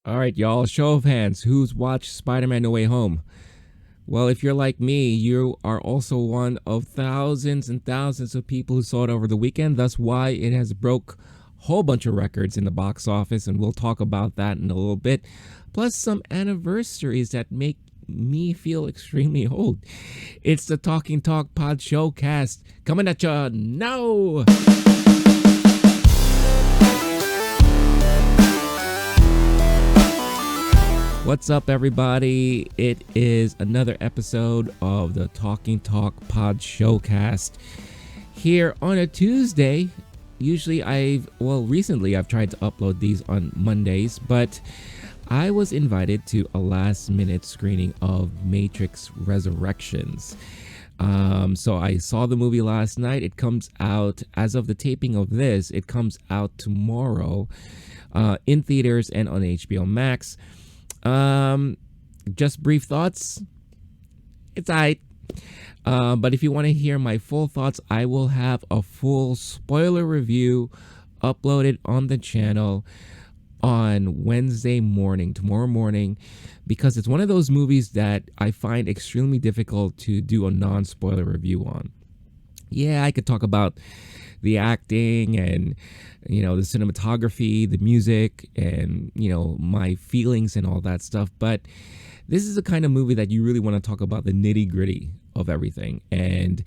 All right, y'all, show of hands. Who's watched Spider-Man No Way Home? Well, if you're like me, you are also one of thousands and thousands of people who saw it over the weekend. That's why it has broke a whole bunch of records in the box office, and we'll talk about that in a little bit. Plus some anniversaries that make me feel extremely old. It's the Talking Talk Podshowcast coming at you now. What's up, everybody? It is another episode of the Talking Talk Podshowcast here on a Tuesday. Usually recently I've tried to upload these on Mondays, but I was invited to a last minute screening of Matrix Resurrections. So I saw the movie last night. It comes out, as of the taping of this, it comes out tomorrow in theaters and on HBO Max. Just brief thoughts. It's alright. But if you want to hear my full thoughts, I will have a full spoiler review uploaded on the channel on Wednesday morning, tomorrow morning, because it's one of those movies that I find extremely difficult to do a non-spoiler review on. Yeah, I could talk about the acting and the cinematography, the music, and my feelings and all that stuff, but this is the kind of movie that you really want to talk about the nitty-gritty of everything. And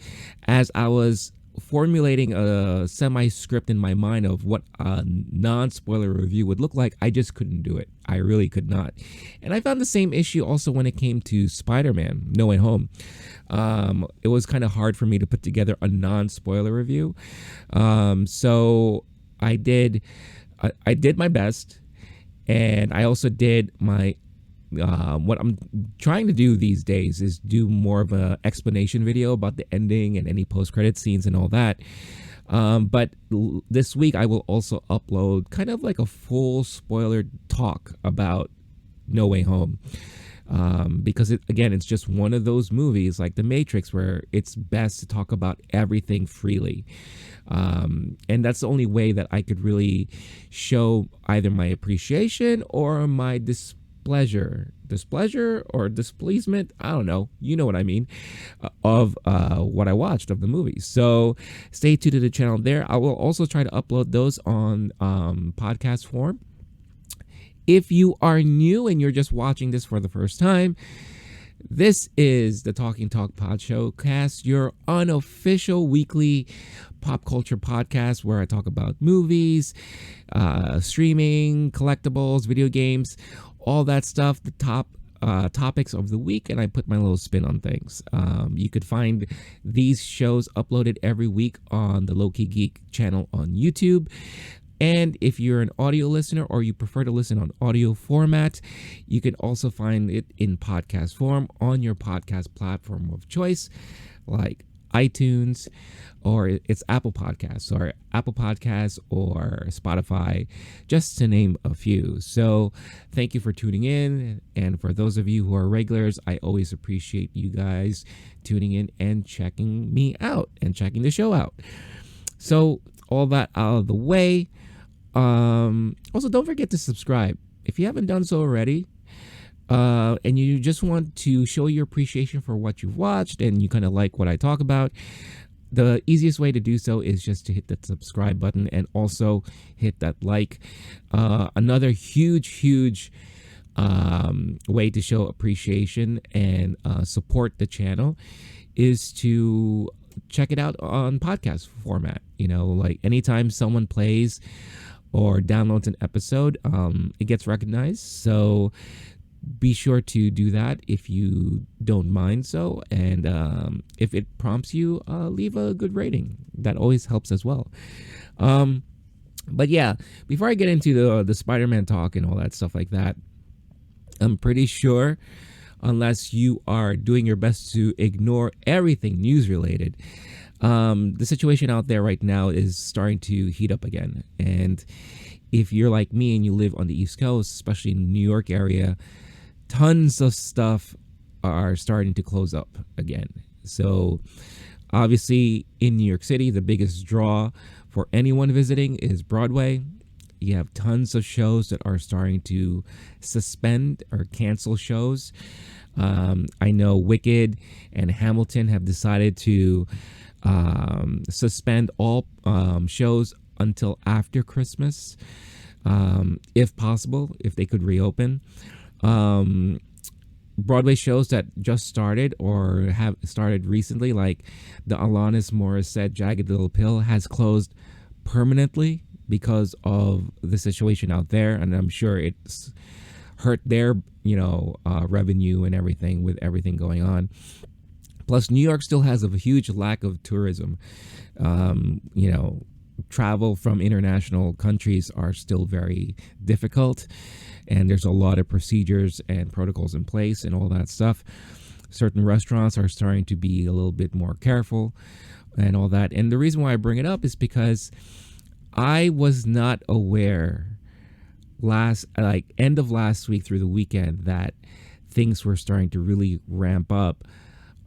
as I was formulating a semi-script in my mind of what a non-spoiler review would look like, I just couldn't do it. I really could not. And I found the same issue also when it came to Spider-Man No Way Home. It was kind of hard for me to put together a non-spoiler review. So I did my best, and I also did my what I'm trying to do these days is do more of a explanation video about the ending and any post-credit scenes and all that. But this week I will also upload kind of like a full spoiler talk about No Way Home. Because it's just one of those movies like The Matrix where it's best to talk about everything freely. And that's the only way that I could really show either my appreciation or my displeasure or displeasement. I don't know. You know what I mean, of what I watched of the movie. So stay tuned to the channel there. I will also try to upload those on podcast form. If you are new and you're just watching this for the first time, this is the Talking Talk Podshowcast, your unofficial weekly pop culture podcast where I talk about movies, streaming, collectibles, video games, all that stuff, the top topics of the week, and I put my little spin on things. You could find these shows uploaded every week on the LOWKEY GEEK channel on YouTube. And if you're an audio listener or you prefer to listen on audio format, you can also find it in podcast form on your podcast platform of choice, like iTunes, or it's Apple Podcasts or Spotify, just to name a few. So thank you for tuning in. And for those of you who are regulars, I always appreciate you guys tuning in and checking me out and checking the show out. So all that out of the way. Also, don't forget to subscribe if you haven't done so already. And you just want to show your appreciation for what you've watched and you kind of like what I talk about. The easiest way to do so is just to hit that subscribe button and also hit that like. Another huge way to show appreciation and support the channel is to check it out on podcast format. Like anytime someone plays or downloads an episode, it gets recognized. So be sure to do that if you don't mind so. And if it prompts you, leave a good rating. That always helps as well. But yeah, before I get into the Spider-Man talk and all that stuff like that, I'm pretty sure, unless you are doing your best to ignore everything news related, the situation out there right now is starting to heat up again. And if you're like me and you live on the East Coast, especially in the New York area, tons of stuff are starting to close up again. So obviously in New York City, the biggest draw for anyone visiting is Broadway. You have tons of shows that are starting to suspend or cancel shows. I know Wicked and Hamilton have decided to suspend all shows until after Christmas, if possible, if they could reopen. Broadway shows that just started or have started recently, like the Alanis Morissette Jagged Little Pill, has closed permanently because of the situation out there, and I'm sure it's hurt their revenue and everything with everything going on. Plus, New York still has a huge lack of tourism. Travel from international countries are still very difficult, and there's a lot of procedures and protocols in place and all that stuff. Certain restaurants are starting to be a little bit more careful and all that. And the reason why I bring it up is because I was not aware end of last week through the weekend that things were starting to really ramp up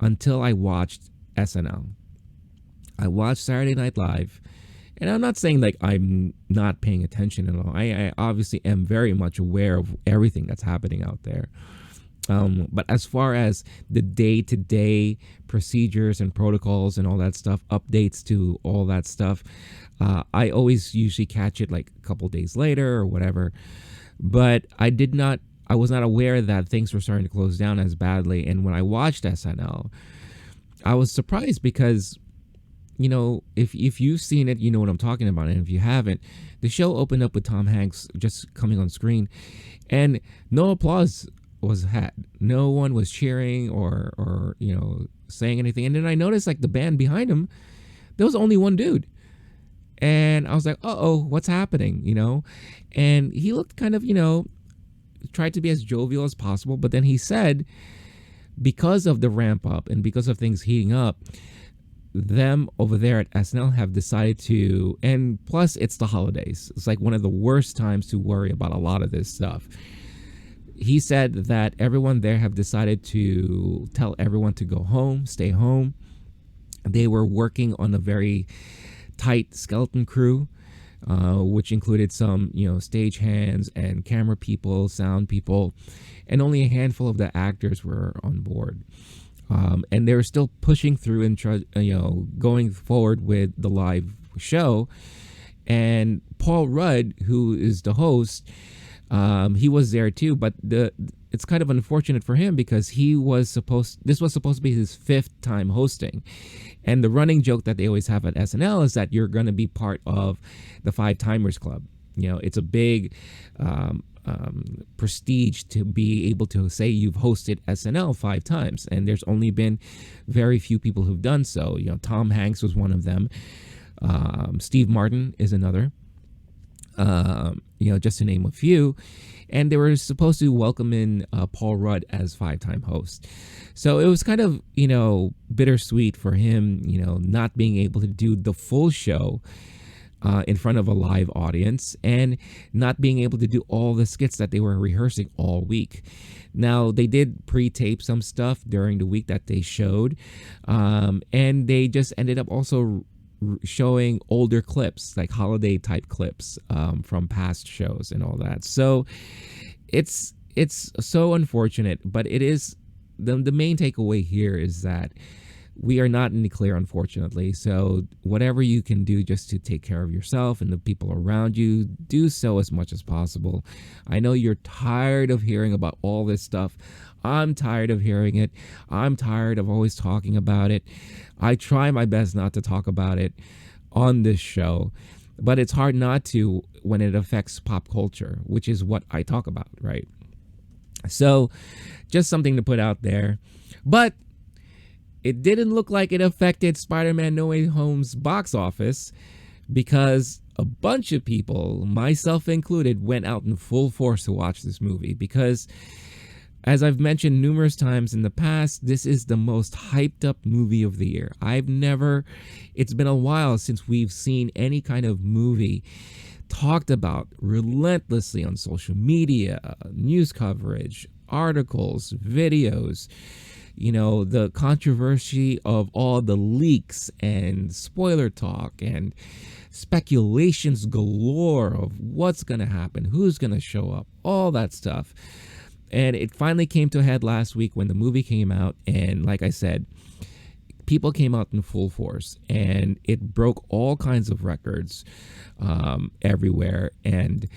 until I watched SNL. I watched Saturday Night Live. And I'm not saying like I'm not paying attention at all. I obviously am very much aware of everything that's happening out there. But as far as the day-to-day procedures and protocols and all that stuff, updates to all that stuff, I always usually catch it like a couple days later or whatever. But I was not aware that things were starting to close down as badly. And when I watched SNL, I was surprised because, if you've seen it, you know what I'm talking about. And if you haven't, the show opened up with Tom Hanks just coming on screen, and no applause was had. No one was cheering or saying anything. And then I noticed like the band behind him, there was only one dude. And I was like, uh-oh, what's happening? And he looked kind of, tried to be as jovial as possible. But then he said, because of the ramp up and because of things heating up, them over there at SNL have decided to, and plus it's the holidays. It's like one of the worst times to worry about a lot of this stuff. He said that everyone there have decided to tell everyone to go home, stay home. They were working on a very tight skeleton crew, which included some, stage hands and camera people, sound people, and only a handful of the actors were on board. And they were still pushing through and going forward with the live show. And Paul Rudd, who is the host, he was there too. But it's kind of unfortunate for him because this was supposed to be his 5th time hosting. And the running joke that they always have at SNL is that you're going to be part of the 5 Timers Club. It's a big prestige to be able to say you've hosted SNL 5 times, and there's only been very few people who've done so. Tom Hanks was one of them. Steve Martin is another. Just to name a few. And they were supposed to welcome in Paul Rudd as 5-time host. So it was kind of, bittersweet for him, not being able to do the full show in front of a live audience and not being able to do all the skits that they were rehearsing all week. Now, they did pre-tape some stuff during the week that they showed, and they just ended up also showing older clips, like holiday type clips from past shows and all that. So it's so unfortunate, but it is the main takeaway here is that we are not in the clear, unfortunately. So whatever you can do just to take care of yourself and the people around you, do so as much as possible. I know you're tired of hearing about all this stuff. I'm tired of hearing it. I'm tired of always talking about it. I try my best not to talk about it on this show, but it's hard not to when it affects pop culture, which is what I talk about, right? So just something to put out there. But it didn't look like it affected Spider-Man No Way Home's box office because a bunch of people, myself included, went out in full force to watch this movie because, as I've mentioned numerous times in the past, this is the most hyped up movie of the year. It's been a while since we've seen any kind of movie talked about relentlessly on social media, news coverage, articles, videos, the controversy of all the leaks and spoiler talk and speculations galore of what's going to happen, who's going to show up, all that stuff. And it finally came to a head last week when the movie came out. And like I said, people came out in full force and it broke all kinds of records everywhere. And,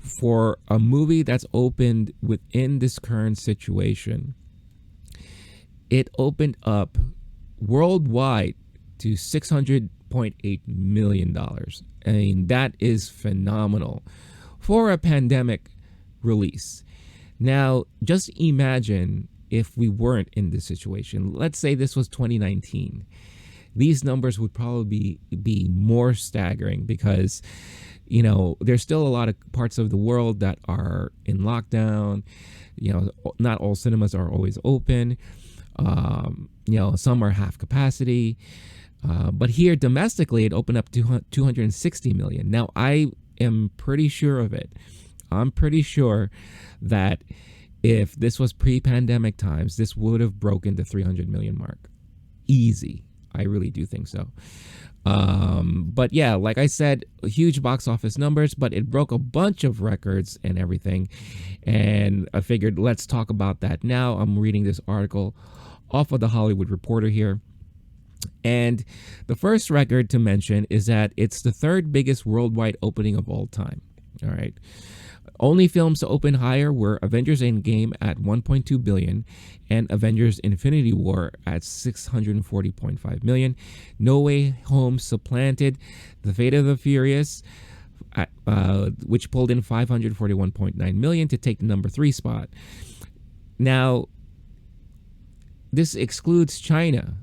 for a movie that's opened within this current situation, it opened up worldwide to $600.8 million. I mean, that is phenomenal for a pandemic release. Now, just imagine if we weren't in this situation. Let's say this was 2019. These numbers would probably be more staggering because, there's still a lot of parts of the world that are in lockdown. Not all cinemas are always open. Some are half capacity. But here domestically, it opened up to 260 million. Now, I am pretty sure of it. I'm pretty sure that if this was pre-pandemic times, this would have broken the 300 million mark. Easy. I really do think so. But yeah, like I said, huge box office numbers, but it broke a bunch of records and everything. And I figured, let's talk about that now. I'm reading this article off of The Hollywood Reporter here. And the first record to mention is that it's the third biggest worldwide opening of all time. All right. Only films to open higher were Avengers Endgame at 1.2 billion and Avengers Infinity War at 640.5 million. No Way Home supplanted The Fate of the Furious, which pulled in 541.9 million to take the number 3 spot. Now, this excludes China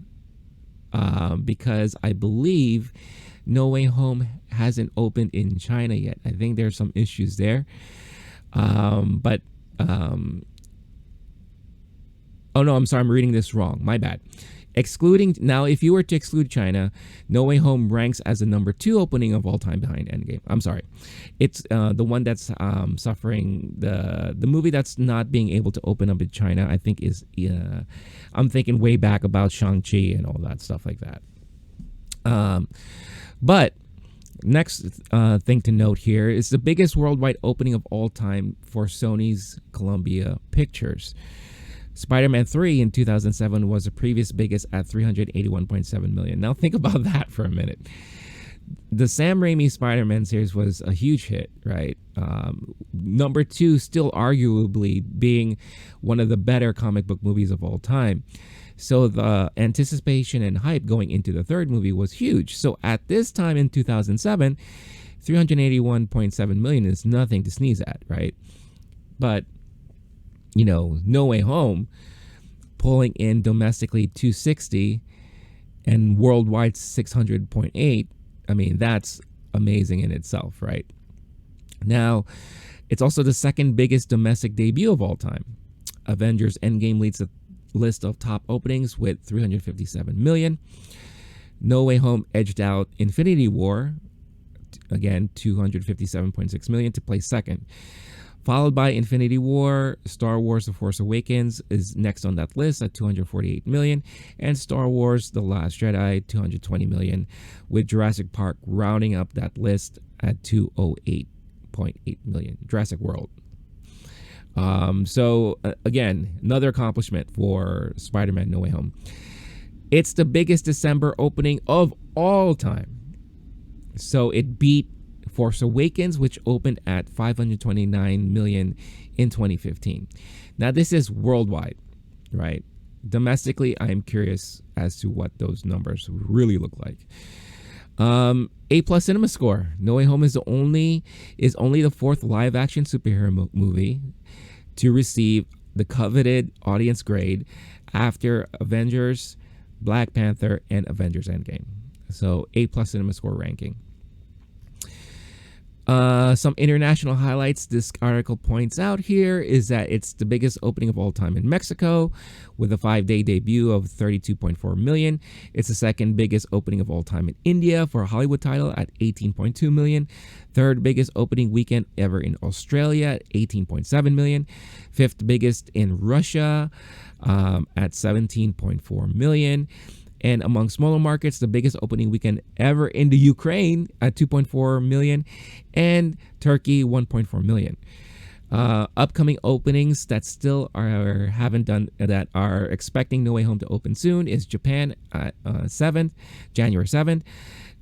because I believe No Way Home hasn't opened in China yet. I think there's some issues there. Oh no, I'm sorry, I'm reading this wrong. My bad. Now, if you were to exclude China, No Way Home ranks as the number 2 opening of all time behind Endgame. I'm sorry. It's the one that's suffering, the movie that's not being able to open up in China, I think is, I'm thinking way back about Shang-Chi and all that stuff like that. But next thing to note here is the biggest worldwide opening of all time for Sony's Columbia Pictures. Spider-Man 3 in 2007 was the previous biggest at 381.7 million. Now think about that for a minute. The Sam Raimi Spider-Man series was a huge hit, right? Number 2 still arguably being one of the better comic book movies of all time. So the anticipation and hype going into the third movie was huge. So at this time in 2007, 381.7 million is nothing to sneeze at, right? But, No Way Home pulling in domestically 260 and worldwide 600.8. I mean, that's amazing in itself, right? Now, it's also the second biggest domestic debut of all time. Avengers Endgame leads the list of top openings with 357 million. No Way Home edged out Infinity War, again 257.6 million, to place second. Followed by Infinity War, Star Wars The Force Awakens is next on that list at 248 million, and Star Wars The Last Jedi 220 million, with Jurassic Park rounding up that list at 208.8 million. Jurassic World. Again, another accomplishment for Spider-Man No Way Home. It's the biggest December opening of all time. So it beat Force Awakens, which opened at 529 million in 2015. Now this is worldwide, right? Domestically, I'm curious as to what those numbers really look like. A+ cinema score. No Way Home is only the 4th live action superhero movie to receive the coveted audience grade after Avengers, Black Panther, and Avengers Endgame. So A+ cinema score ranking. Some international highlights this article points out here is that it's the biggest opening of all time in Mexico with a 5-day debut of 32.4 million. It's the second biggest opening of all time in India for a Hollywood title at 18.2 million. Third biggest opening weekend ever in Australia at 18.7 million. Fifth biggest in Russia at 17.4 million. And among smaller markets, the biggest opening weekend ever in the Ukraine at 2.4 million and Turkey 1.4 million. Upcoming openings that still haven't done that are expecting No Way Home to open soon is Japan at January 7th.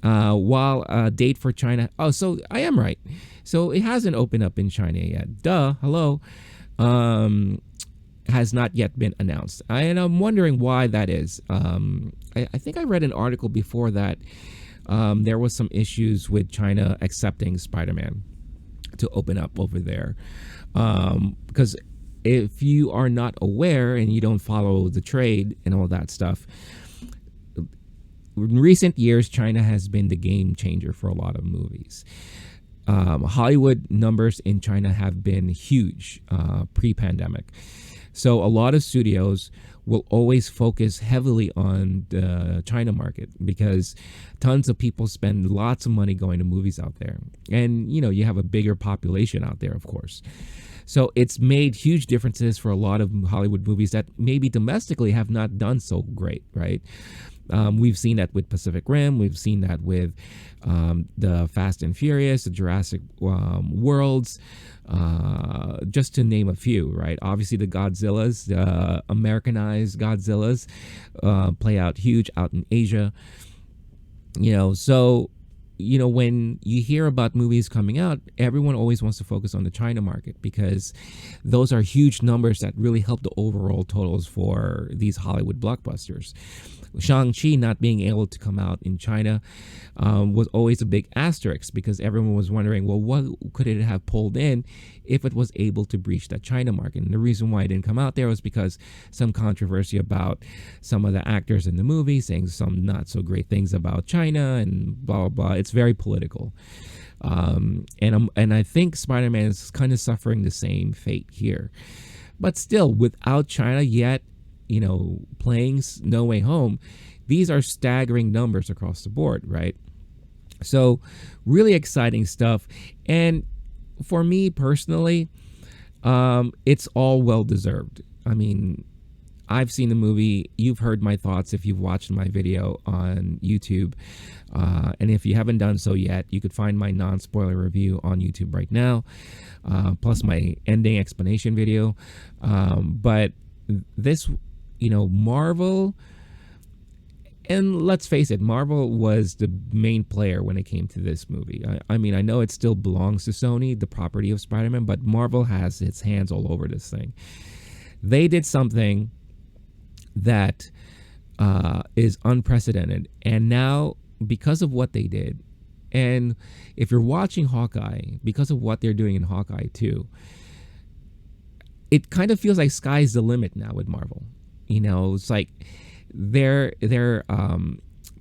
While a date for China. Oh, so I am right. So it hasn't opened up in China yet. Duh. Hello. Has not yet been announced. And I'm wondering why that is. I think I read an article before that there was some issues with China accepting Spider-Man to open up over there. Because if you are not aware and you don't follow the trade and all that stuff, in recent years, China has been the game changer for a lot of movies. Hollywood numbers in China have been huge pre-pandemic. So a lot of studios will always focus heavily on the China market because tons of people spend lots of money going to movies out there. And, you know, you have a bigger population out there, of course. So it's made huge differences for a lot of Hollywood movies that maybe domestically have not done so great, right? We've seen that with Pacific Rim. We've seen that with the Fast and Furious, the Jurassic Worlds, just to name a few, right? Obviously, the Godzillas, the Americanized Godzillas, play out huge out in Asia. You know, so, you know, when you hear about movies coming out, everyone always wants to focus on the China market because those are huge numbers that really help the overall totals for these Hollywood blockbusters. Shang-Chi not being able to come out in China was always a big asterisk because everyone was wondering, well, what could it have pulled in if it was able to breach that China market? And the reason why it didn't come out there was because some controversy about some of the actors in the movie saying some not so great things about China and blah, blah, blah. It's very political. And I think Spider-Man is kind of suffering the same fate here. But still, without China yet, you know, playing No Way Home, these are staggering numbers across the board, right? So really exciting stuff. And for me personally, it's all well deserved. I mean, I've seen the movie. You've heard my thoughts if you've watched my video on YouTube. And if you haven't done so yet, you could find my non-spoiler review on YouTube right now, plus my ending explanation video. But this, you know, Marvel, and let's face it, Marvel was the main player when it came to this movie. I mean, I know it still belongs to Sony, the property of Spider-Man, but Marvel has its hands all over this thing. They did something that is unprecedented. And now, because of what they did, and if you're watching Hawkeye, because of what they're doing in Hawkeye too, it kind of feels like sky's the limit now with Marvel. You know, it's like they're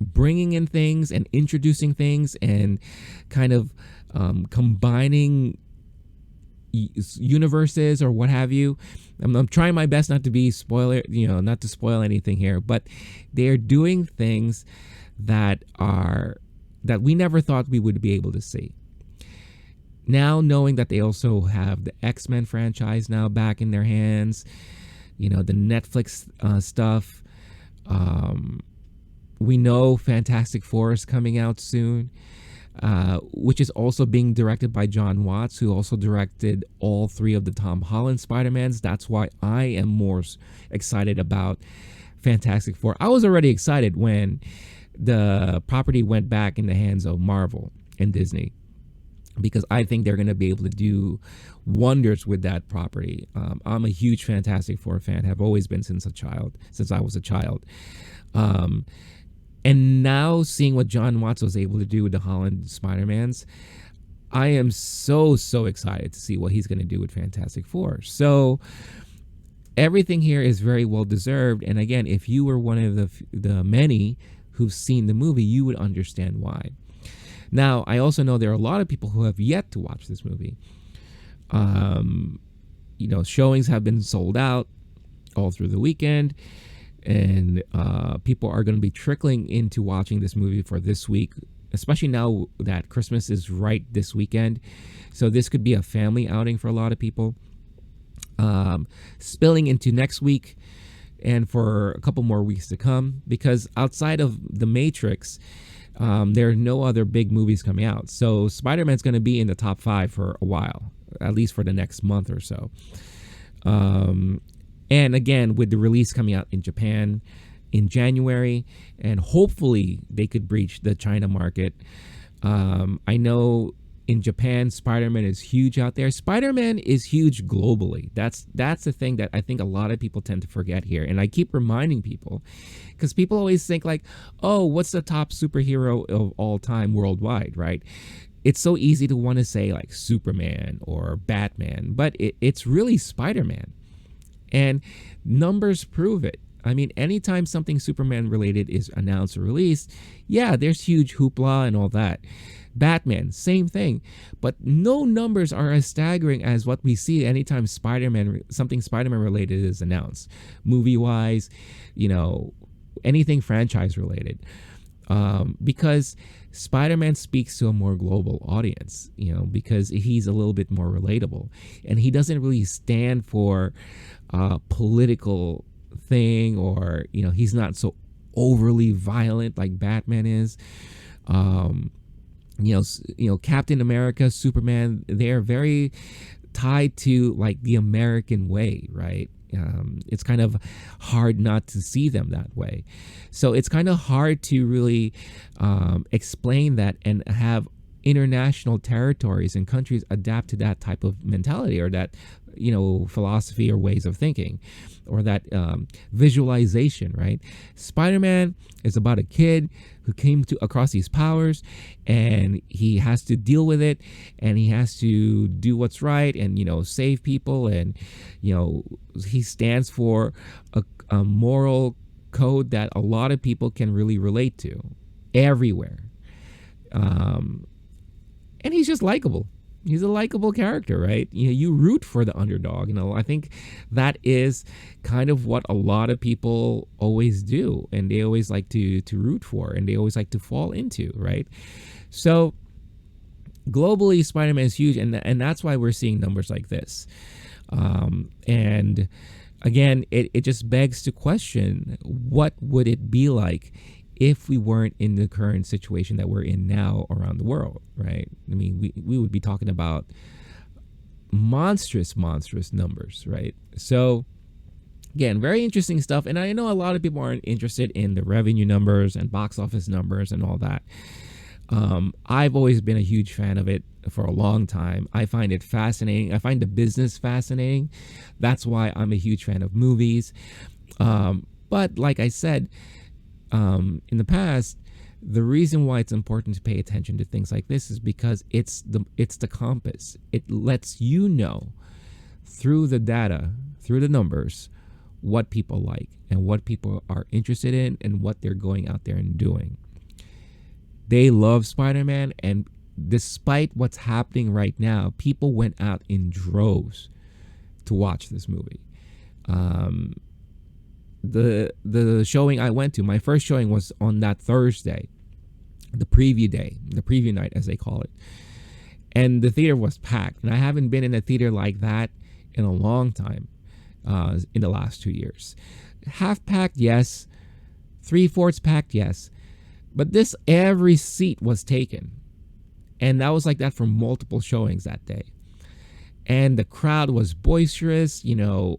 bringing in things and introducing things and kind of combining universes or what have you. I'm trying my best not to be spoiler, you know, not to spoil anything here, but they're doing things that we never thought we would be able to see. Now, knowing that they also have the X-Men franchise now back in their hands, you know, the Netflix stuff. We know Fantastic Four is coming out soon, which is also being directed by John Watts, who also directed all three of the Tom Holland Spider-Mans. That's why I am more excited about Fantastic Four. I was already excited when the property went back in the hands of Marvel and Disney, because I think they're going to be able to do wonders with that property. I'm a huge Fantastic Four fan, have always been since I was a child. And now seeing what John Watts was able to do with the Holland Spider-Mans, I am so excited to see what he's going to do with Fantastic Four. So everything here is very well deserved. And again, if you were one of the many who've seen the movie, you would understand why. Now, I also know there are a lot of people who have yet to watch this movie. Showings have been sold out all through the weekend, and people are going to be trickling into watching this movie for this week, especially now that Christmas is right this weekend. So this could be a family outing for a lot of people. Spilling into next week and for a couple more weeks to come, because outside of The Matrix, there are no other big movies coming out. So Spider-Man's going to be in the top 5 for a while, at least for the next month or so. And again, with the release coming out in Japan in January, and hopefully they could breach the China market. I know in Japan, Spider-Man is huge out there. Spider-Man is huge globally. That's the thing that I think a lot of people tend to forget here. And I keep reminding people, because people always think like, oh, what's the top superhero of all time worldwide, right? It's so easy to want to say like Superman or Batman, but it's really Spider-Man. And numbers prove it. I mean, anytime something Superman related is announced or released, yeah, there's huge hoopla and all that. Batman, same thing. But no numbers are as staggering as what we see anytime something Spider-Man related is announced. Movie-wise, anything franchise related. Because Spider-Man speaks to a more global audience, because he's a little bit more relatable. And he doesn't really stand for political thing, or he's not so overly violent like Batman is. Captain America, Superman, they're very tied to like the American way, right? It's kind of hard not to see them that way. So it's kind of hard to really explain that and have international territories and countries adapt to that type of mentality, or that philosophy or ways of thinking, or that visualization, right? Spider-Man is about a kid who came across these powers, and he has to deal with it, and he has to do what's right, and save people, and he stands for a moral code that a lot of people can really relate to everywhere. And he's just likable. He's a likable character, right? You root for the underdog. I think that is kind of what a lot of people always do, and they always like to root for, and they always like to fall into, right? So globally, Spider-Man is huge, and that's why we're seeing numbers like this. And again, it just begs to question, what would it be like if we weren't in the current situation that we're in now around the world, right? I mean, we would be talking about monstrous numbers, right? So again, very interesting stuff. And I know a lot of people aren't interested in the revenue numbers and box office numbers and all that. I've always been a huge fan of it for a long time. I find it fascinating. I find the business fascinating. That's why I'm a huge fan of movies. But like I said, in the past, the reason why it's important to pay attention to things like this is because it's the compass. It lets you know through the data, through the numbers, what people like and what people are interested in and what they're going out there and doing. They love Spider-Man, and despite what's happening right now, people went out in droves to watch this movie. The showing I went to, my first showing was on that Thursday, the preview night as they call it, and the theater was packed, and I haven't been in a theater like that in a long time, in the last 2 years. Half packed, yes. 3/4 packed, yes. But every seat was taken, and that was like that for multiple showings that day. And the crowd was boisterous,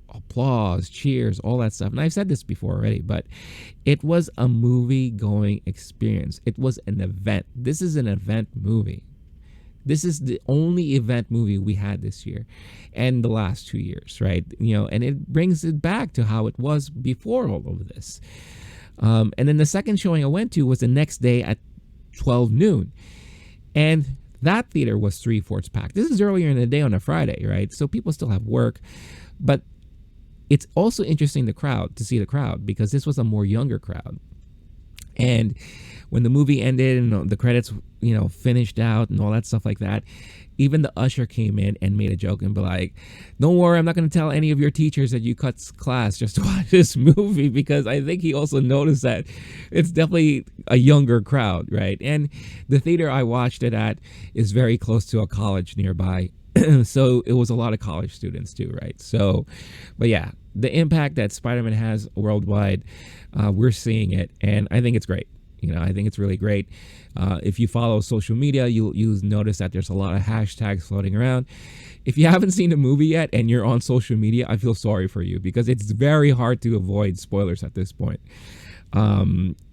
applause, cheers, all that stuff. And I've said this before already, but it was a movie-going experience. It was an event. This is an event movie. This is the only event movie we had this year and the last 2 years, right? And it brings it back to how it was before all of this. And then the second showing I went to was the next day at 12 noon. And that theater was 3/4 packed. This is earlier in the day on a Friday, right? So people still have work. But it's also interesting to see the crowd, because this was a more younger crowd. And when the movie ended and the credits, finished out and all that stuff like that, even the usher came in and made a joke and be like, "Don't worry, I'm not going to tell any of your teachers that you cut class just to watch this movie," because I think he also noticed that it's definitely a younger crowd, right? And the theater I watched it at is very close to a college nearby. So it was a lot of college students too, right? So, but yeah, the impact that Spider-Man has worldwide, we're seeing it, and I think it's great. I think it's really great. If you follow social media, you'll notice that there's a lot of hashtags floating around. If you haven't seen the movie yet and you're on social media, I feel sorry for you because it's very hard to avoid spoilers at this point.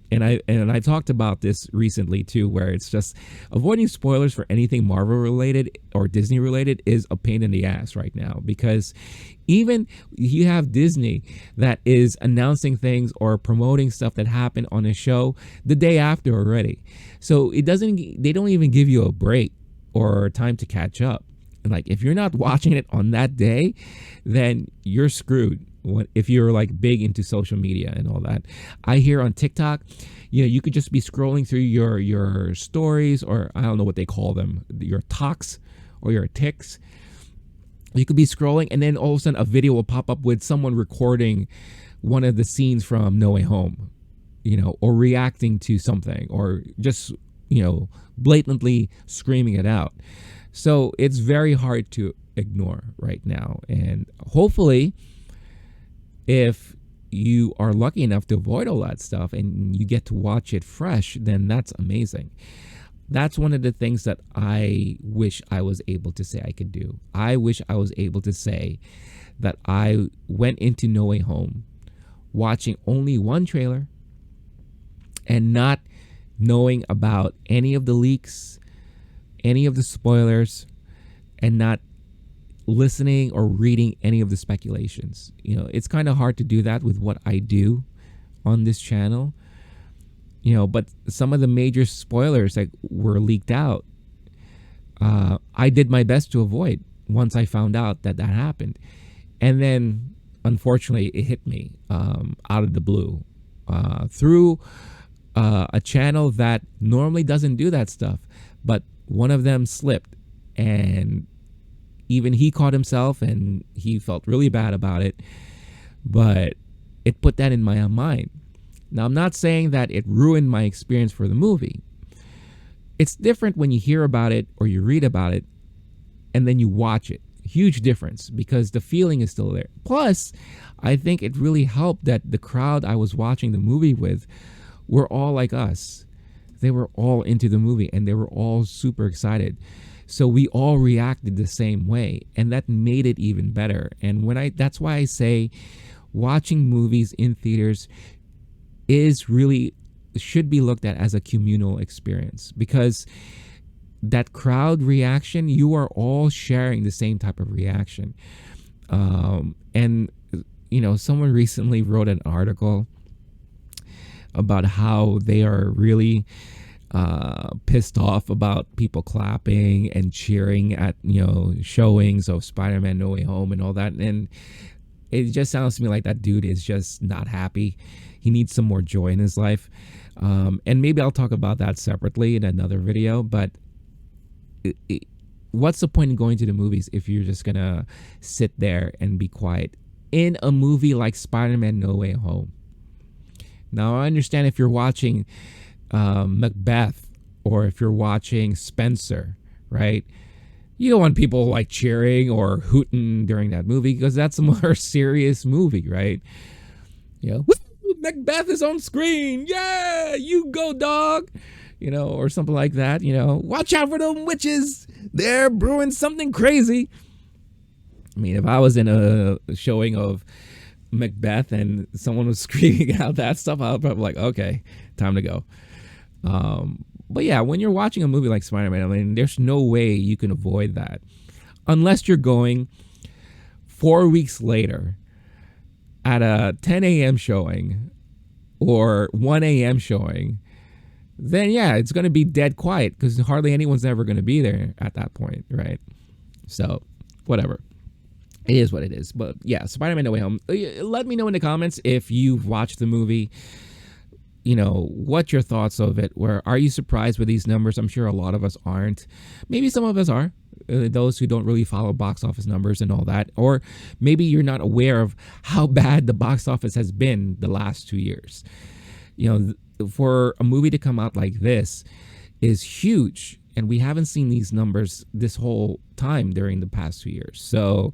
And I talked about this recently too, where it's just avoiding spoilers for anything Marvel related or Disney related is a pain in the ass right now, because even you have Disney that is announcing things or promoting stuff that happened on a show the day after already. So they don't even give you a break or time to catch up. And like, if you're not watching it on that day, then you're screwed. If you're like big into social media and all that. I hear on TikTok, you could just be scrolling through your stories, or I don't know what they call them, your talks or your ticks. You could be scrolling and then all of a sudden a video will pop up with someone recording one of the scenes from No Way Home, or reacting to something, or just, blatantly screaming it out. So it's very hard to ignore right now. And hopefully, if you are lucky enough to avoid all that stuff and you get to watch it fresh, then that's amazing. That's one of the things that I wish I was able to say I could do. I wish I was able to say that I went into No Way Home watching only one trailer and not knowing about any of the leaks, any of the spoilers, and not listening or reading any of the speculations. It's kind of hard to do that with what I do on this channel. But some of the major spoilers that were leaked out, I did my best to avoid once I found out that happened. And then, unfortunately, it hit me out of the blue through a channel that normally doesn't do that stuff. But one of them slipped, and even he caught himself and he felt really bad about it. But it put that in my mind. Now, I'm not saying that it ruined my experience for the movie. It's different when you hear about it or you read about it and then you watch it. Huge difference, because the feeling is still there. Plus, I think it really helped that the crowd I was watching the movie with were all like us. They were all into the movie and they were all super excited. So we all reacted the same way, and that made it even better. And that's why I say watching movies in theaters should be looked at as a communal experience, because that crowd reaction, you are all sharing the same type of reaction. And someone recently wrote an article about how they are really pissed off about people clapping and cheering at showings of Spider-Man No Way Home and all that, and it just sounds to me like that dude is just not happy. He needs some more joy in his life, and maybe I'll talk about that separately in another video. But what's the point in going to the movies if you're just gonna sit there and be quiet in a movie like Spider-Man No Way Home? Now, I understand if you're watching Macbeth, or if you're watching Spencer, right? You don't want people like cheering or hooting during that movie, because that's a more serious movie, right? Macbeth is on screen. Yeah, you go, dog. Or something like that. Watch out for them witches. They're brewing something crazy. I mean, if I was in a showing of Macbeth and someone was screaming out that stuff, I'll probably be like, okay, time to go. But yeah, when you're watching a movie like Spider-Man, I mean, there's no way you can avoid that, unless you're going 4 weeks later at a 10 a.m. showing or 1 a.m. showing. Then yeah, it's going to be dead quiet, because hardly anyone's ever going to be there at that point, right? So whatever. It is what it is. But yeah, Spider-Man No Way Home. Let me know in the comments if you've watched the movie. what your thoughts of it were. Are you surprised with these numbers? I'm sure a lot of us aren't. Maybe some of us are, those who don't really follow box office numbers and all that, or maybe you're not aware of how bad the box office has been the last 2 years. For a movie to come out like this is huge, and we haven't seen these numbers this whole time during the past 2 years. So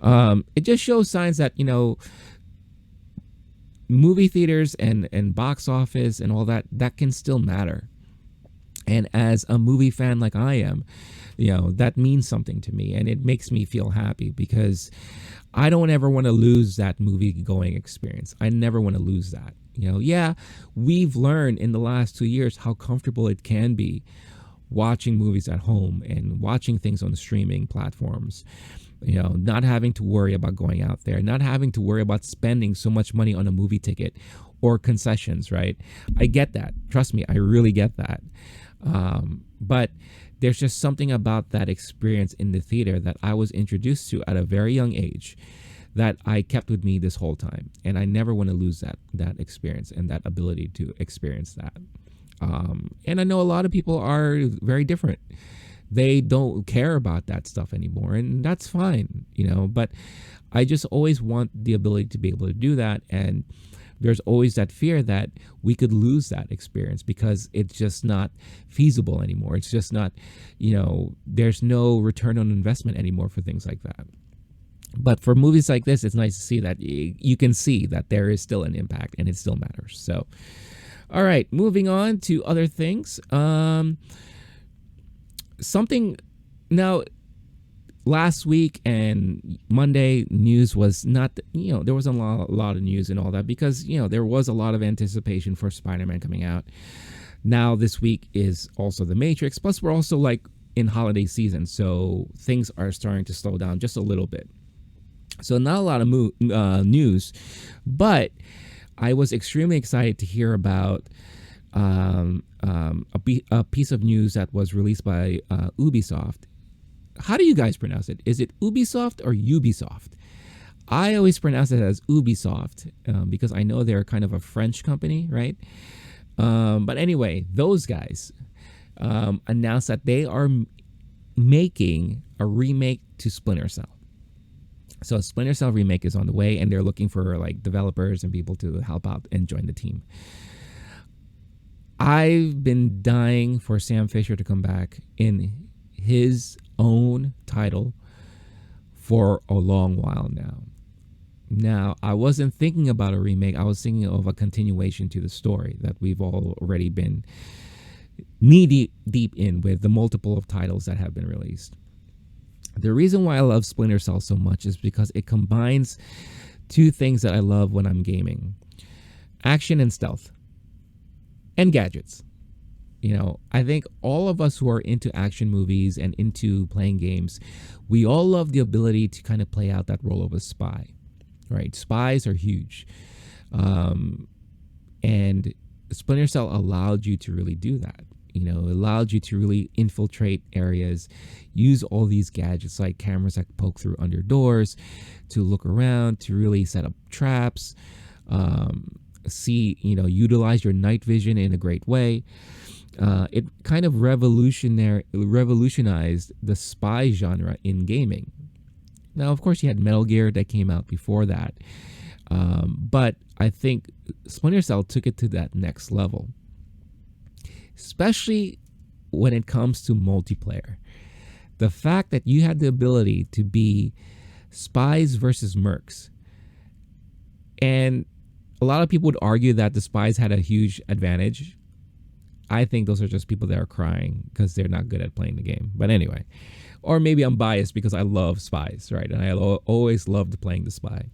it just shows signs that movie theaters and box office and all that can still matter. And as a movie fan like I am, that means something to me, and it makes me feel happy because I don't ever want to lose that movie going experience. I never want to lose that. Yeah, we've learned in the last 2 years how comfortable it can be watching movies at home and watching things on the streaming platforms. Not having to worry about going out there, not having to worry about spending so much money on a movie ticket or concessions, right? I get that. Trust me, I really get that. But there's just something about that experience in the theater that I was introduced to at a very young age that I kept with me this whole time. And I never want to lose that experience and that ability to experience that. And I know a lot of people are very different. They don't care about that stuff anymore, and that's fine, but I just always want the ability to be able to do that. And there's always that fear that we could lose that experience because it's just not feasible anymore. It's just not, there's no return on investment anymore for things like that. But for movies like this, it's nice to see that you can see that there is still an impact and it still matters. So, all right, moving on to other things. Something now, last week and Monday news was not, there wasn't a lot of news and all that because, there was a lot of anticipation for Spider-Man coming out. Now this week is also The Matrix. Plus we're also like in holiday season. So things are starting to slow down just a little bit. So not a lot of news, but I was extremely excited to hear about a piece of news that was released by Ubisoft. How do you guys pronounce it? Is it Ubisoft or Ubisoft? I always pronounce it as Ubisoft because I know they're kind of a French company, right? But anyway, those guys announced that they are making a remake to Splinter Cell. So Splinter Cell Remake is on the way, and they're looking for like developers and people to help out and join the team. I've been dying for Sam Fisher to come back in his own title for a long while now. Now, I wasn't thinking about a remake. I was thinking of a continuation to the story that we've all already been knee deep in with the multiple of titles that have been released. The reason why I love Splinter Cell so much is because it combines two things that I love when I'm gaming: action and stealth, and gadgets. I think all of us who are into action movies and into playing games, we all love the ability to kind of play out that role of a spy, right? Spies are huge. And Splinter Cell allowed you to really do that. It allowed you to really infiltrate areas, use all these gadgets like cameras that poke through under doors, to look around, to really set up traps, utilize your night vision in a great way. It kind of revolutionized the spy genre in gaming. Now, of course, you had Metal Gear that came out before that. But I think Splinter Cell took it to that next level, especially when it comes to multiplayer. The fact that you had the ability to be spies versus mercs. And a lot of people would argue that the spies had a huge advantage. I think those are just people that are crying because they're not good at playing the game. But anyway, or maybe I'm biased because I love spies, right? And I always loved playing the spy.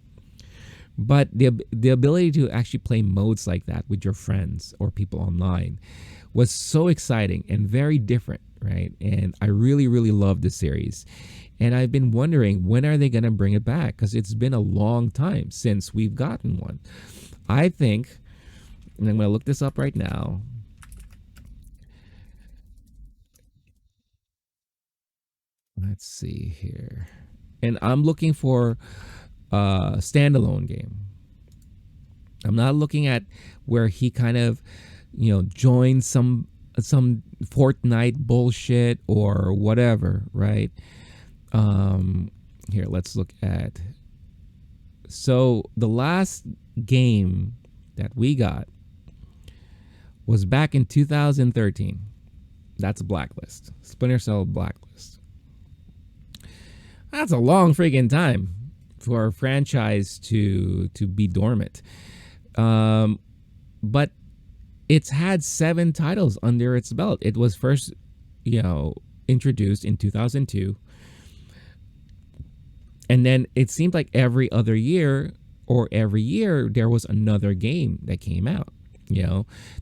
But the ability to actually play modes like that with your friends or people online was so exciting and very different, right? And I really, really love this series. And I've been wondering, when are they going to bring it back? Because it's been a long time since we've gotten one. I think, and I'm going to look this up right now. Let's see here. And I'm looking for a standalone game. I'm not looking at where he kind of, joined some Fortnite bullshit or whatever, right? Here, let's look at. So the last game that we got was back in 2013. That's Blacklist. Splinter Cell Blacklist. That's a long freaking time for a franchise to be dormant. But it's had 7 titles under its belt. It was first, introduced in 2002. And then it seemed like every other year or every year there was another game that came out.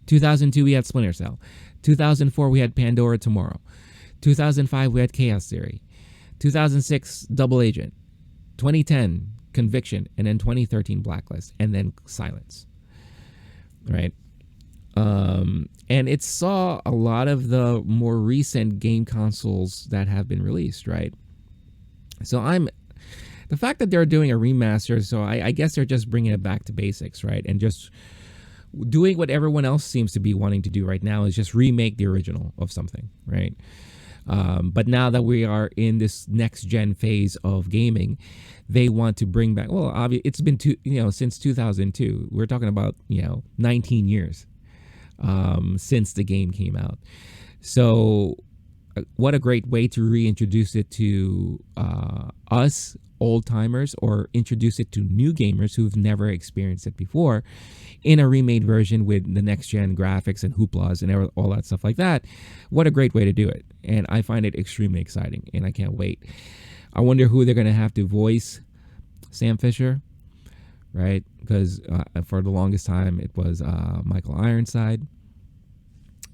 2002 we had Splinter Cell. 2004 we had Pandora Tomorrow. 2005 we had Chaos Theory. 2006 Double Agent. 2010 Conviction, and then 2013 Blacklist, and then Silence. Right? And it saw a lot of the more recent game consoles that have been released, right? So the fact that they're doing a remaster, so I guess they're just bringing it back to basics, right? And just doing what everyone else seems to be wanting to do right now is just remake the original of something, right? But now that we are in this next gen phase of gaming, they want to bring back. Well, obviously, it's been since 2002. We're talking about 19 years since the game came out. So, what a great way to reintroduce it to us old timers, or introduce it to new gamers who've never experienced it before in a remade version with the next gen graphics and hooplas and all that stuff like that. What a great way to do it. And I find it extremely exciting, and I can't wait. I wonder who they're going to have to voice Sam Fisher, right? Because for the longest time it was Michael Ironside.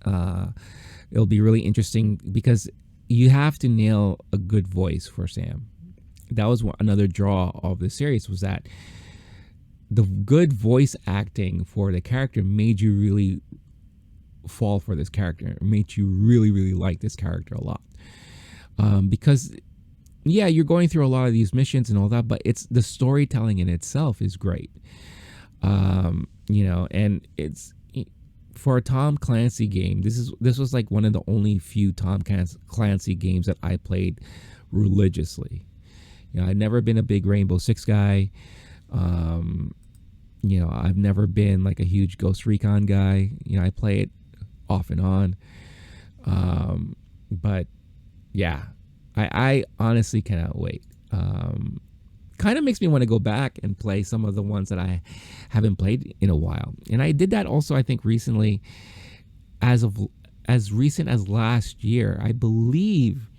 It'll be really interesting because you have to nail a good voice for Sam. That was another draw of the series, was that the good voice acting for the character made you really fall for this character. It made you really, really like this character a lot. Because, yeah, you're going through a lot of these missions and all that, but it's the storytelling in itself is great. And it's for a Tom Clancy game. This was like one of the only few Tom Clancy games that I played religiously. I'd never been a big Rainbow Six guy. I've never been like a huge Ghost Recon guy. I play it off and on. But yeah, I honestly cannot wait. Kind of makes me want to go back and play some of the ones that I haven't played in a while. And I did that also, I think, recently, as recent as last year, I believe.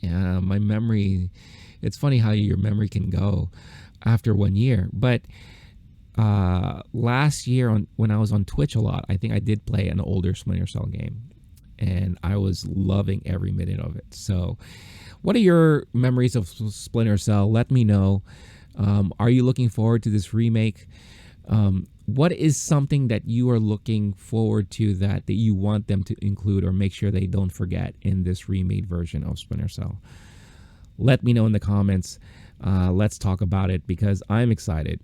My memory, it's funny how your memory can go after 1 year. But last year when I was on Twitch a lot, I think I did play an older Splinter Cell game, and I was loving every minute of it. So what are your memories of Splinter Cell? Let me know. Are you looking forward to this remake? What is something that you are looking forward to that you want them to include or make sure they don't forget in this remade version of Splinter Cell? Let me know in the comments. Let's talk about it, because I'm excited.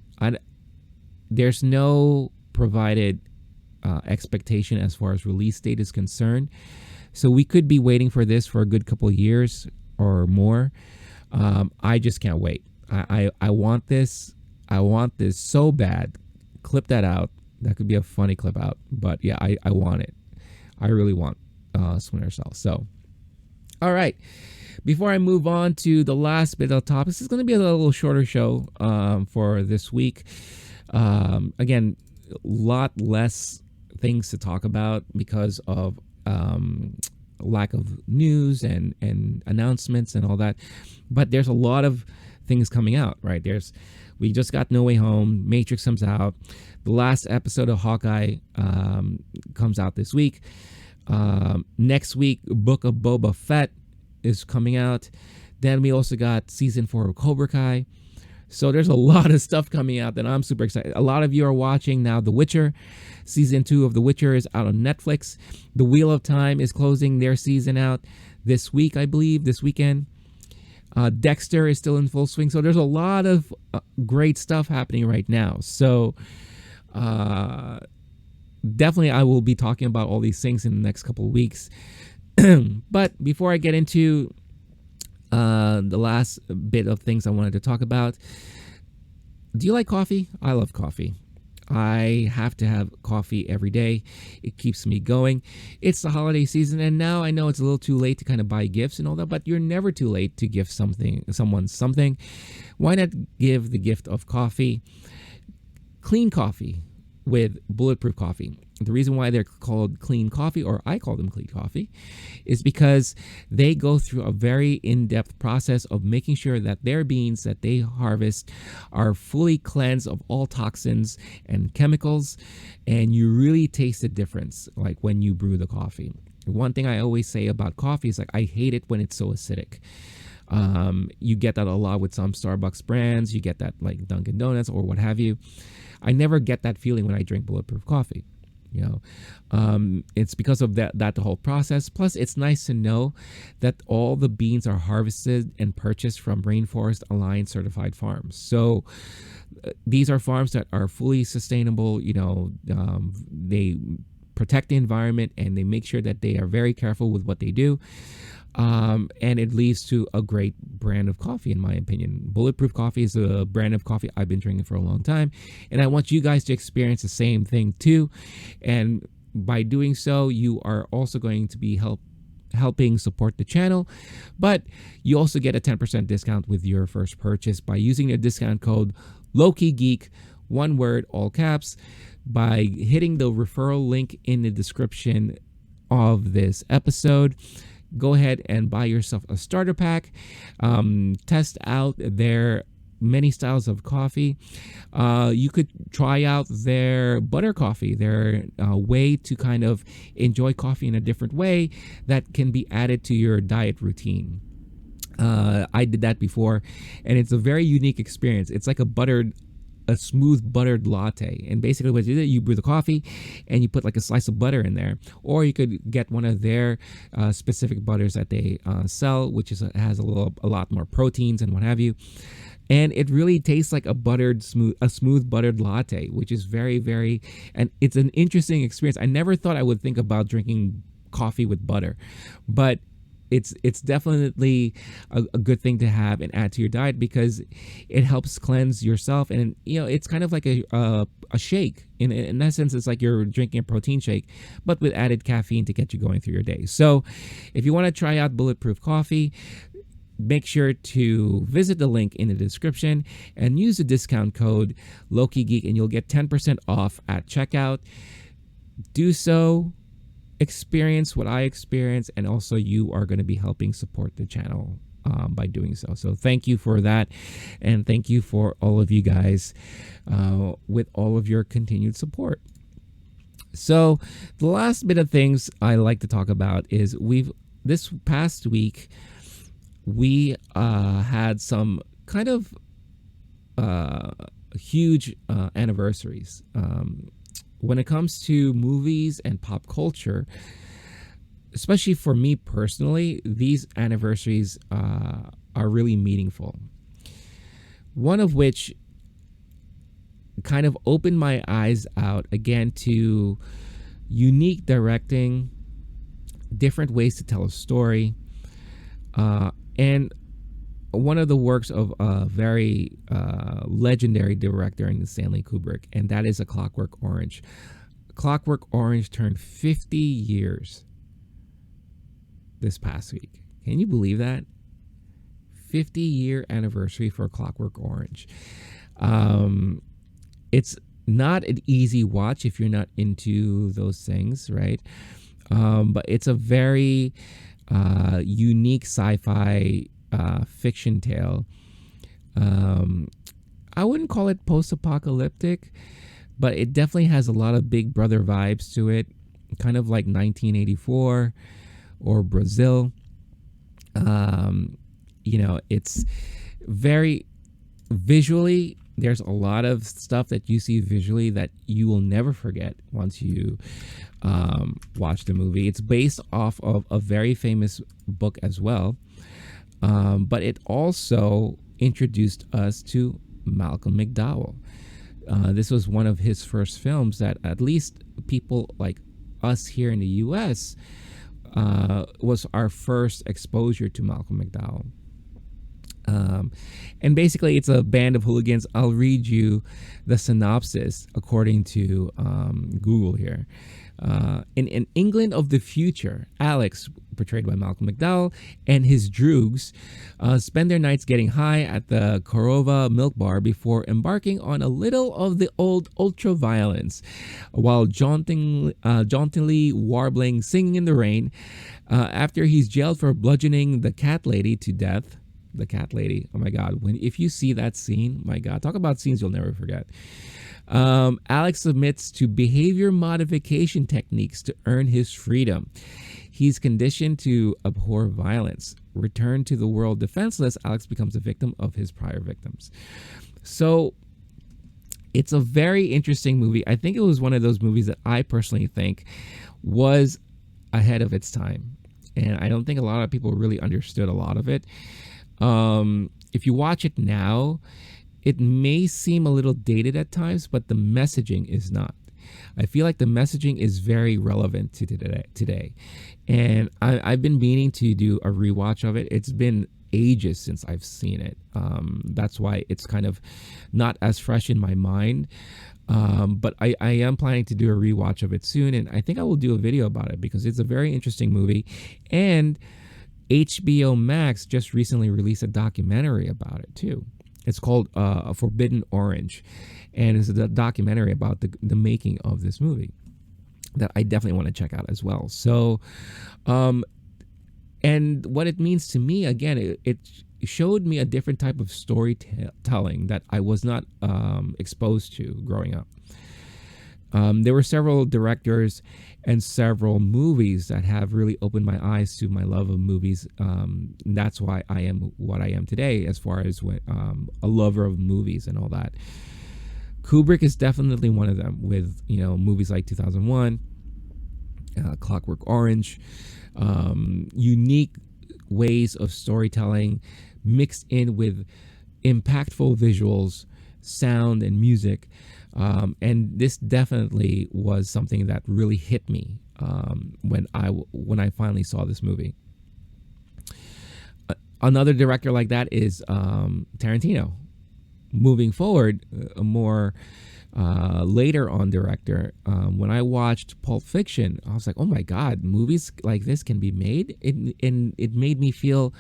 There's no provided expectation as far as release date is concerned. So we could be waiting for this for a good couple of years or more. I just can't wait. I want this. I want this so bad. Clip that out. That could be a funny clip out. But yeah, I want it. I really want Splinter Cell. So, all right. Before I move on to the last bit of the topic, this is going to be a little shorter show for this week. Again, a lot less things to talk about because of lack of news and announcements and all that. But there's a lot of things coming out, right? We just got No Way Home. Matrix comes out. The last episode of Hawkeye comes out this week. Next week, Book of Boba Fett is coming out. Then we also got season 4 of Cobra Kai. So there's a lot of stuff coming out that I'm super excited. A lot of you are watching now The Witcher. Season 2 of The Witcher is out on Netflix. The Wheel of Time is closing their season out this week, I believe, this weekend. Dexter is still in full swing. So there's a lot of great stuff happening right now. So definitely I will be talking about all these things in the next couple of weeks. But before I get into the last bit of things I wanted to talk about, do you like coffee? I love coffee. I have to have coffee every day. It keeps me going. It's the holiday season, and now I know it's a little too late to kind of buy gifts and all that, but you're never too late to gift someone something. Why not give the gift of coffee? Clean coffee with Bulletproof Coffee. The reason why they're called clean coffee, or I call them clean coffee, is because they go through a very in-depth process of making sure that their beans that they harvest are fully cleansed of all toxins and chemicals, and you really taste the difference like when you brew the coffee. One thing I always say about coffee is like I hate it when it's so acidic. You get that a lot with some Starbucks brands. You get that like Dunkin' Donuts or what have you. I never get that feeling when I drink Bulletproof Coffee. It's because of that the whole process. Plus, it's nice to know that all the beans are harvested and purchased from Rainforest Alliance certified farms. So these are farms that are fully sustainable. They protect the environment and they make sure that they are very careful with what they do. And it leads to a great brand of coffee, in my opinion. Bulletproof Coffee is a brand of coffee I've been drinking for a long time, and I want you guys to experience the same thing too. And by doing so, you are also going to be helping support the channel, but you also get a 10% discount with your first purchase by using the discount code LOWKEY GEEK, one word, all caps, by hitting the referral link in the description of this episode. Go ahead and buy yourself a starter pack. Test out their many styles of coffee. You could try out their butter coffee, their way to kind of enjoy coffee in a different way that can be added to your diet routine. I did that before, and it's a very unique experience. It's like a smooth buttered latte, and basically what you do, you brew the coffee and you put like a slice of butter in there, or you could get one of their specific butters that they sell, which has a lot more proteins and what have you, and it really tastes like a smooth buttered latte, which is very, very, and it's an interesting experience. I never thought I would think about drinking coffee with butter, but it's definitely a good thing to have and add to your diet because it helps cleanse yourself, and it's kind of like a shake. In essence, it's like you're drinking a protein shake, but with added caffeine to get you going through your day. So if you want to try out Bulletproof Coffee, make sure to visit the link in the description and use the discount code LOWKEYGEEK, and you'll get 10% off at checkout. Do so. Experience what I experience, and also you are going to be helping support the channel by doing so. So thank you for that, and thank you for all of you guys with all of your continued support. So the last bit of things I like to talk about is this past week we had some kind of huge anniversaries. When it comes to movies and pop culture, especially for me personally, these anniversaries are really meaningful. One of which kind of opened my eyes out again to unique directing, different ways to tell a story, and one of the works of a very legendary director in Stanley Kubrick, and that is A Clockwork Orange. Clockwork Orange turned 50 years this past week. Can you believe that? 50-year anniversary for Clockwork Orange. It's not an easy watch if you're not into those things, right? But it's a very unique sci-fi fiction tale. I wouldn't call it post-apocalyptic, but it definitely has a lot of Big Brother vibes to it, kind of like 1984 or Brazil. It's very visually, there's a lot of stuff that you see visually that you will never forget once you watch the movie. It's based off of a very famous book as well. but it also introduced us to Malcolm McDowell. This was one of his first films that at least people like us here in the US was our first exposure to Malcolm McDowell. And basically, it's a band of hooligans. I'll read you the synopsis according to Google here. In England of the future, Alex, portrayed by Malcolm McDowell, and his droogs spend their nights getting high at the Korova Milk Bar before embarking on a little of the old ultra-violence, while jauntily warbling Singing in the Rain, after he's jailed for bludgeoning the cat lady to death. The cat lady, oh my God, if you see that scene, my God, talk about scenes you'll never forget. Alex submits to behavior modification techniques to earn his freedom. He's conditioned to abhor violence. Returned to the world defenseless, Alex becomes a victim of his prior victims. So it's a very interesting movie. I think it was one of those movies that I personally think was ahead of its time. And I don't think a lot of people really understood a lot of it. If you watch it now, it may seem a little dated at times, but the messaging is not. I feel like the messaging is very relevant to today. And I've been meaning to do a rewatch of it. It's been ages since I've seen it. That's why it's kind of not as fresh in my mind. But I am planning to do a rewatch of it soon. And I think I will do a video about it because it's a very interesting movie. And HBO Max just recently released a documentary about it too. It's called Forbidden Orange, and it's a documentary about the making of this movie that I definitely want to check out as well. So, and what it means to me, again, it showed me a different type of storytelling that I was not exposed to growing up. There were several directors and several movies that have really opened my eyes to my love of movies. That's why I am what I am today, as far as a lover of movies and all that. Kubrick is definitely one of them, with movies like 2001, Clockwork Orange, unique ways of storytelling mixed in with impactful visuals, sound, and music. And this definitely was something that really hit me when I finally saw this movie. Another director like that is Tarantino. Moving forward, a more later on director, when I watched Pulp Fiction, I was like, oh my God, movies like this can be made? And it made me feel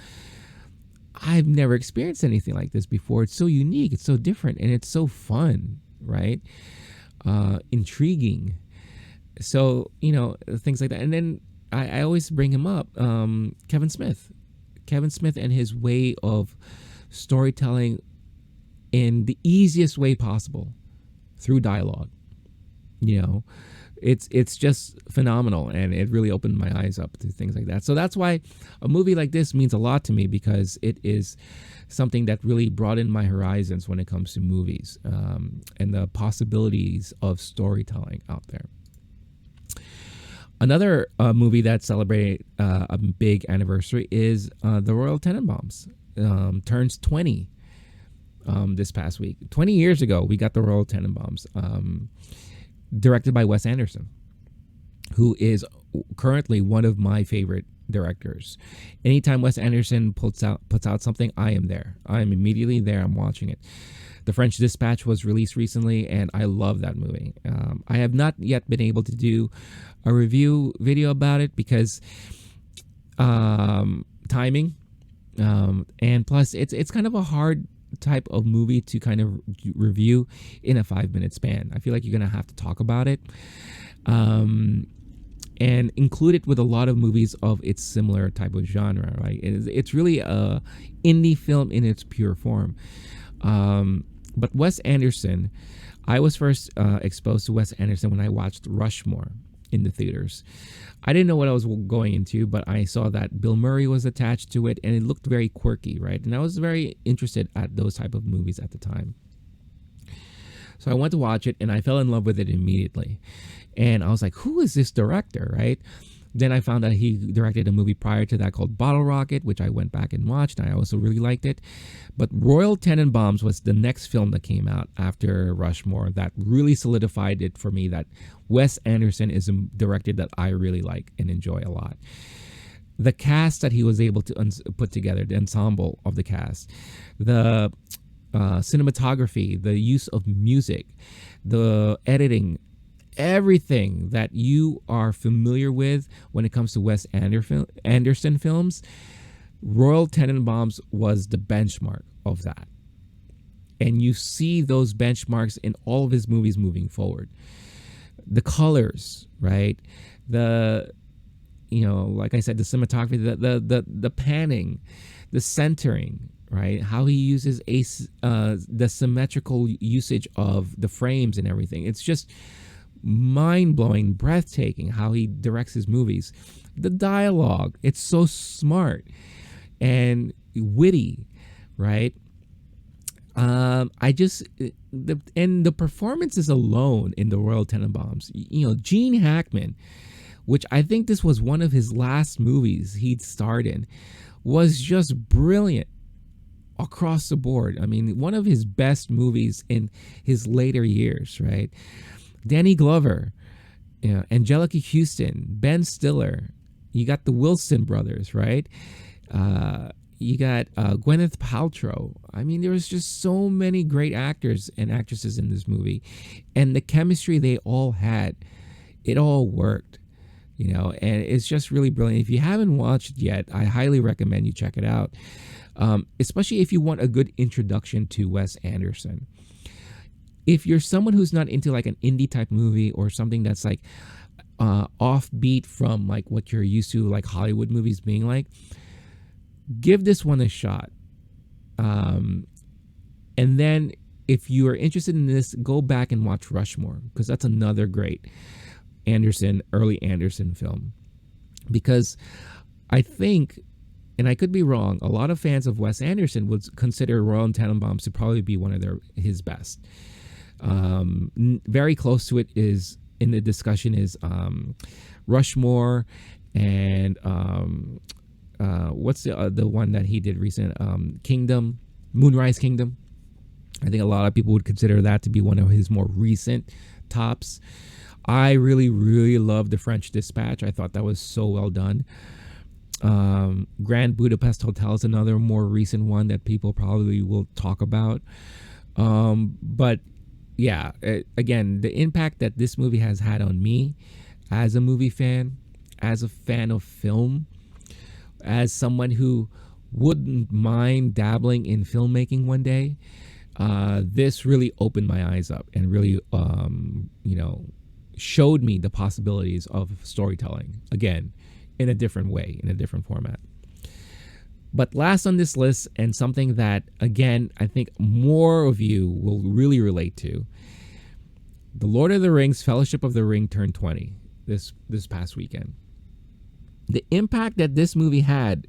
I've never experienced anything like this before. It's so unique, it's so different, and it's so fun. Right? Intriguing. So, things like that. And then I always bring him up, Kevin Smith and his way of storytelling in the easiest way possible through dialogue. It's just phenomenal, and it really opened my eyes up to things like that. So that's why a movie like this means a lot to me, because it is something that really broadened my horizons when it comes to movies, and the possibilities of storytelling out there. Another movie that celebrated a big anniversary is the Royal Tenenbaums. Turns 20 this past week. 20 years ago, we got the Royal Tenenbaums. Directed by Wes Anderson, who is currently one of my favorite directors. Anytime Wes Anderson puts out something, I am there. I am immediately there. I'm watching it. The French Dispatch was released recently, and I love that movie. I have not yet been able to do a review video about it because timing, and plus it's kind of a hard type of movie to kind of review in a 5-minute span. I feel like you're gonna have to talk about it, and include it with a lot of movies of its similar type of genre. Right? It's really a indie film in its pure form. But Wes Anderson, I was first exposed to Wes Anderson when I watched Rushmore in the theaters. I didn't know what I was going into, but I saw that Bill Murray was attached to it, and it looked very quirky, right? And I was very interested at those type of movies at the time. So I went to watch it, and I fell in love with it immediately. And I was like, who is this director, right? Then I found out he directed a movie prior to that called Bottle Rocket, which I went back and watched, and I also really liked it. But Royal Tenenbaums was the next film that came out after Rushmore that really solidified it for me that Wes Anderson is a director that I really like and enjoy a lot. The cast that he was able to put together, the ensemble of the cast, the cinematography, the use of music, the editing, everything that you are familiar with when it comes to Wes Anderson films, Royal Tenenbaums was the benchmark of that. And you see those benchmarks in all of his movies moving forward. The colors, right? The, like I said, the cinematography, the panning, the centering, right? How he uses the symmetrical usage of the frames and everything. It's just mind-blowing, breathtaking how he directs his movies. The dialogue, it's so smart and witty, right? The performances alone in the Royal Tenenbaums, Gene Hackman, which I think this was one of his last movies he'd starred in, was just brilliant across the board. I mean, one of his best movies in his later years, right? Danny Glover, Angelica Houston, Ben Stiller. You got the Wilson brothers, right? You got Gwyneth Paltrow. I mean, there was just so many great actors and actresses in this movie. And the chemistry they all had, it all worked, and it's just really brilliant. If you haven't watched it yet, I highly recommend you check it out, especially if you want a good introduction to Wes Anderson. If you're someone who's not into like an indie type movie or something that's like offbeat from like what you're used to, like Hollywood movies being like, give this one a shot. And then if you are interested in this, go back and watch Rushmore, because that's another great early Anderson film. Because I think, and I could be wrong, a lot of fans of Wes Anderson would consider Royal Tenenbaums to probably be one of his best. Very close to it is in the discussion is Rushmore and what's the one that he did recent, Kingdom, Moonrise Kingdom. I think a lot of people would consider that to be one of his more recent tops. I really, really love The French Dispatch. I thought that was so well done. Grand Budapest Hotel is another more recent one that people probably will talk about. But yeah, again, the impact that this movie has had on me as a movie fan, as a fan of film, as someone who wouldn't mind dabbling in filmmaking one day, this really opened my eyes up and really, showed me the possibilities of storytelling, again, in a different way, in a different format. But last on this list, and something that, again, I think more of you will really relate to, The Lord of the Rings Fellowship of the Ring turned 20 this past weekend. The impact that this movie had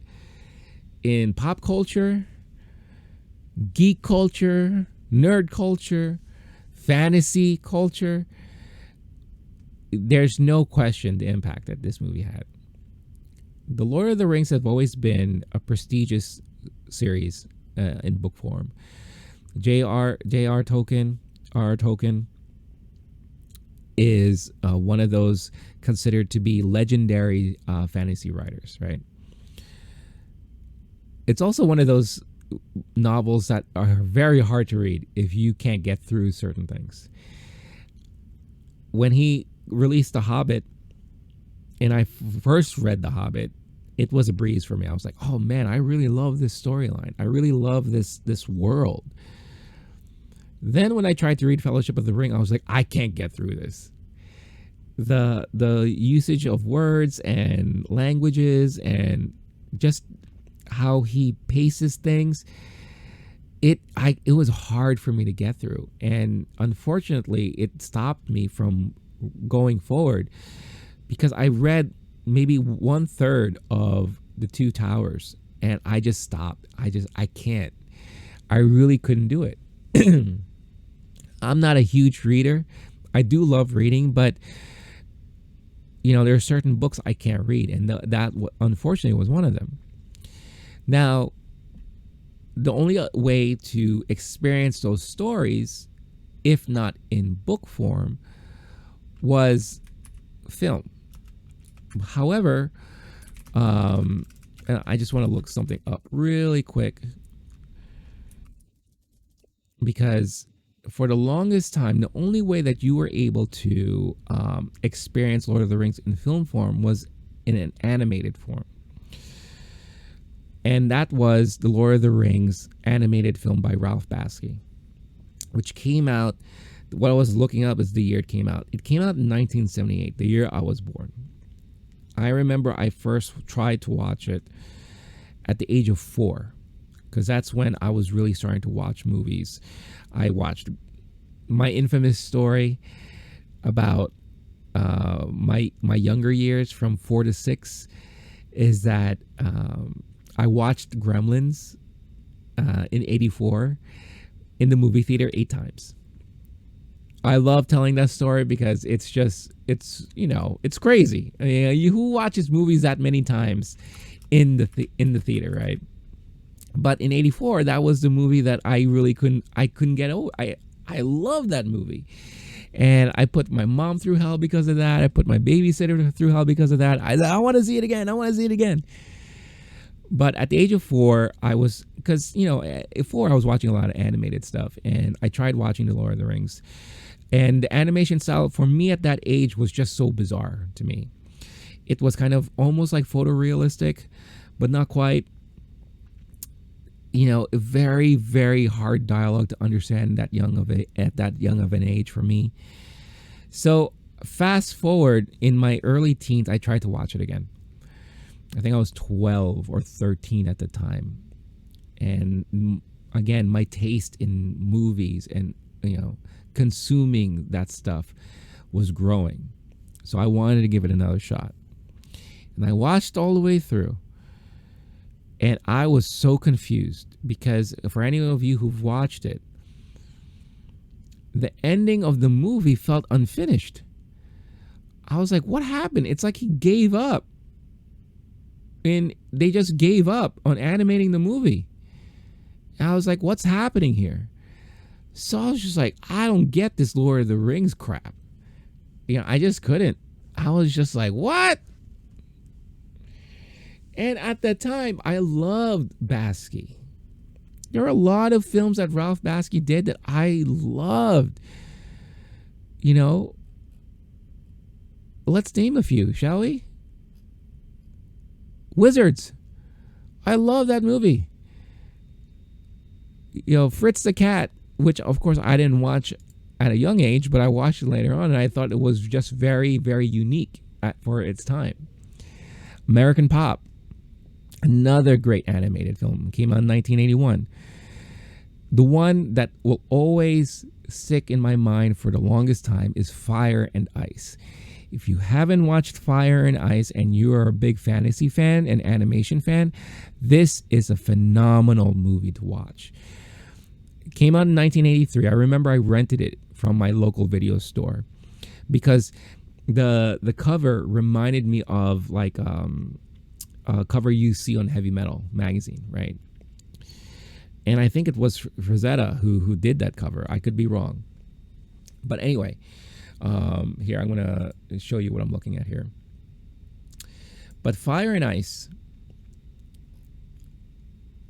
in pop culture, geek culture, nerd culture, fantasy culture, there's no question the impact that this movie had. The Lord of the Rings have always been a prestigious series in book form. J.R. Tolkien is one of those considered to be legendary fantasy writers, right? It's also one of those novels that are very hard to read if you can't get through certain things. When he released The Hobbit, and I first read The Hobbit, it was a breeze for me. I was like, oh man, I really love this storyline. I really love this world. Then when I tried to read Fellowship of the Ring, I was like, I can't get through this. The usage of words and languages and just how he paces things, it was hard for me to get through. And unfortunately, it stopped me from going forward because I read maybe 1/3 of The Two Towers and I just stopped. I can't. I really couldn't do it. I'm not a huge reader. I do love reading, but there are certain books I can't read, and that unfortunately was one of them. Now, the only way to experience those stories, if not in book form, was film. However, and I just want to look something up really quick, because for the longest time, the only way that you were able to experience Lord of the Rings in film form was in an animated form. And that was the Lord of the Rings animated film by Ralph Bakshi, which came out, what I was looking up is the year it came out. It came out in 1978, the year I was born. I remember I first tried to watch it at the age of 4, because that's when I was really starting to watch movies. I watched my infamous story about my younger years from 4 to 6 is that I watched Gremlins in 84 in the movie theater 8 times. I love telling that story because it's crazy. I mean, who watches movies that many times in the theater, right? But in 84, that was the movie that I really couldn't get over. I love that movie. And I put my mom through hell because of that. I put my babysitter through hell because of that. I want to see it again. I want to see it again. But at the age of 4, I was, because, at 4, I was watching a lot of animated stuff. And I tried watching The Lord of the Rings. And the animation style for me at that age was just so bizarre to me. It was kind of almost like photorealistic, but not quite. A very, very hard dialogue to understand at that young of an age for me. So fast forward, in my early teens, I tried to watch it again. I think I was 12 or 13 at the time. And again, my taste in movies and, consuming that stuff was growing. So I wanted to give it another shot. And I watched all the way through. And I was so confused because for any of you who've watched it, the ending of the movie felt unfinished. I was like, what happened? It's like he gave up. And they just gave up on animating the movie. And I was like, what's happening here? So I was just like, I don't get this Lord of the Rings crap. I just couldn't. I was just like, what? And at that time, I loved Bakshi. There are a lot of films that Ralph Bakshi did that I loved. Let's name a few, shall we? Wizards. I love that movie. Fritz the Cat, which of course I didn't watch at a young age, but I watched it later on, and I thought it was just very, very unique for its time. American Pop. Another great animated film, came out in 1981. The one that will always stick in my mind for the longest time is Fire and Ice. If you haven't watched Fire and Ice and you are a big fantasy fan and animation fan, this is a phenomenal movie to watch. It came out in 1983. I remember I rented it from my local video store because the cover reminded me of like cover you see on Heavy Metal magazine, right? And I think it was Frazetta who did that cover. I could be wrong. But anyway, here, I'm going to show you what I'm looking at here. But Fire and Ice,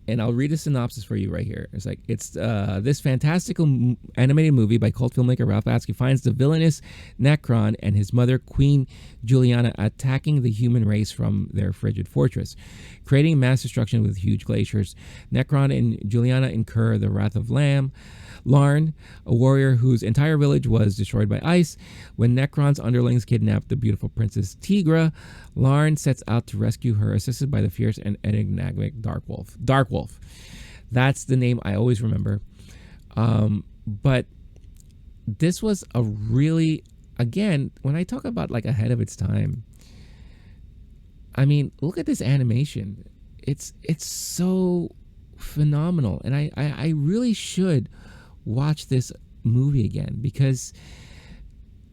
and I'll read a synopsis for you right here. It's like, it's this fantastical animated movie by cult filmmaker Ralph Bakshi finds the villainous Necron and his mother, Queen Juliana, attacking the human race from their frigid fortress, creating mass destruction with huge glaciers. Necron and Juliana incur the wrath of Larn, a warrior whose entire village was destroyed by ice. When Necron's underlings kidnap the beautiful princess Tigra, Larn sets out to rescue her, assisted by the fierce and enigmatic Darkwolf. Darkwolf. That's the name I always remember. But this was a really, again, when I talk about like ahead of its time, I mean, look at this animation. It's so phenomenal. And I really should watch this movie again because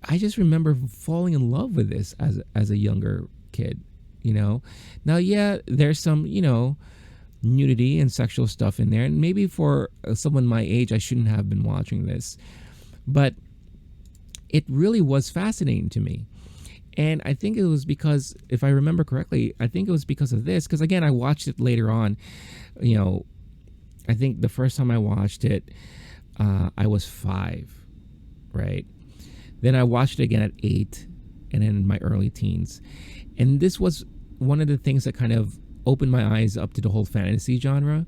I just remember falling in love with this as a younger kid, you know. Now, yeah, there's some, you know, nudity and sexual stuff in there, and maybe for someone my age, I shouldn't have been watching this, but it really was fascinating to me. And I think it was because, if I remember correctly, I think it was because of this, because again, I watched it later on. You know, I think the first time I watched it, I was 5, right? Then I watched it again at 8, and then in my early teens. And this was one of the things that kind of opened my eyes up to the whole fantasy genre.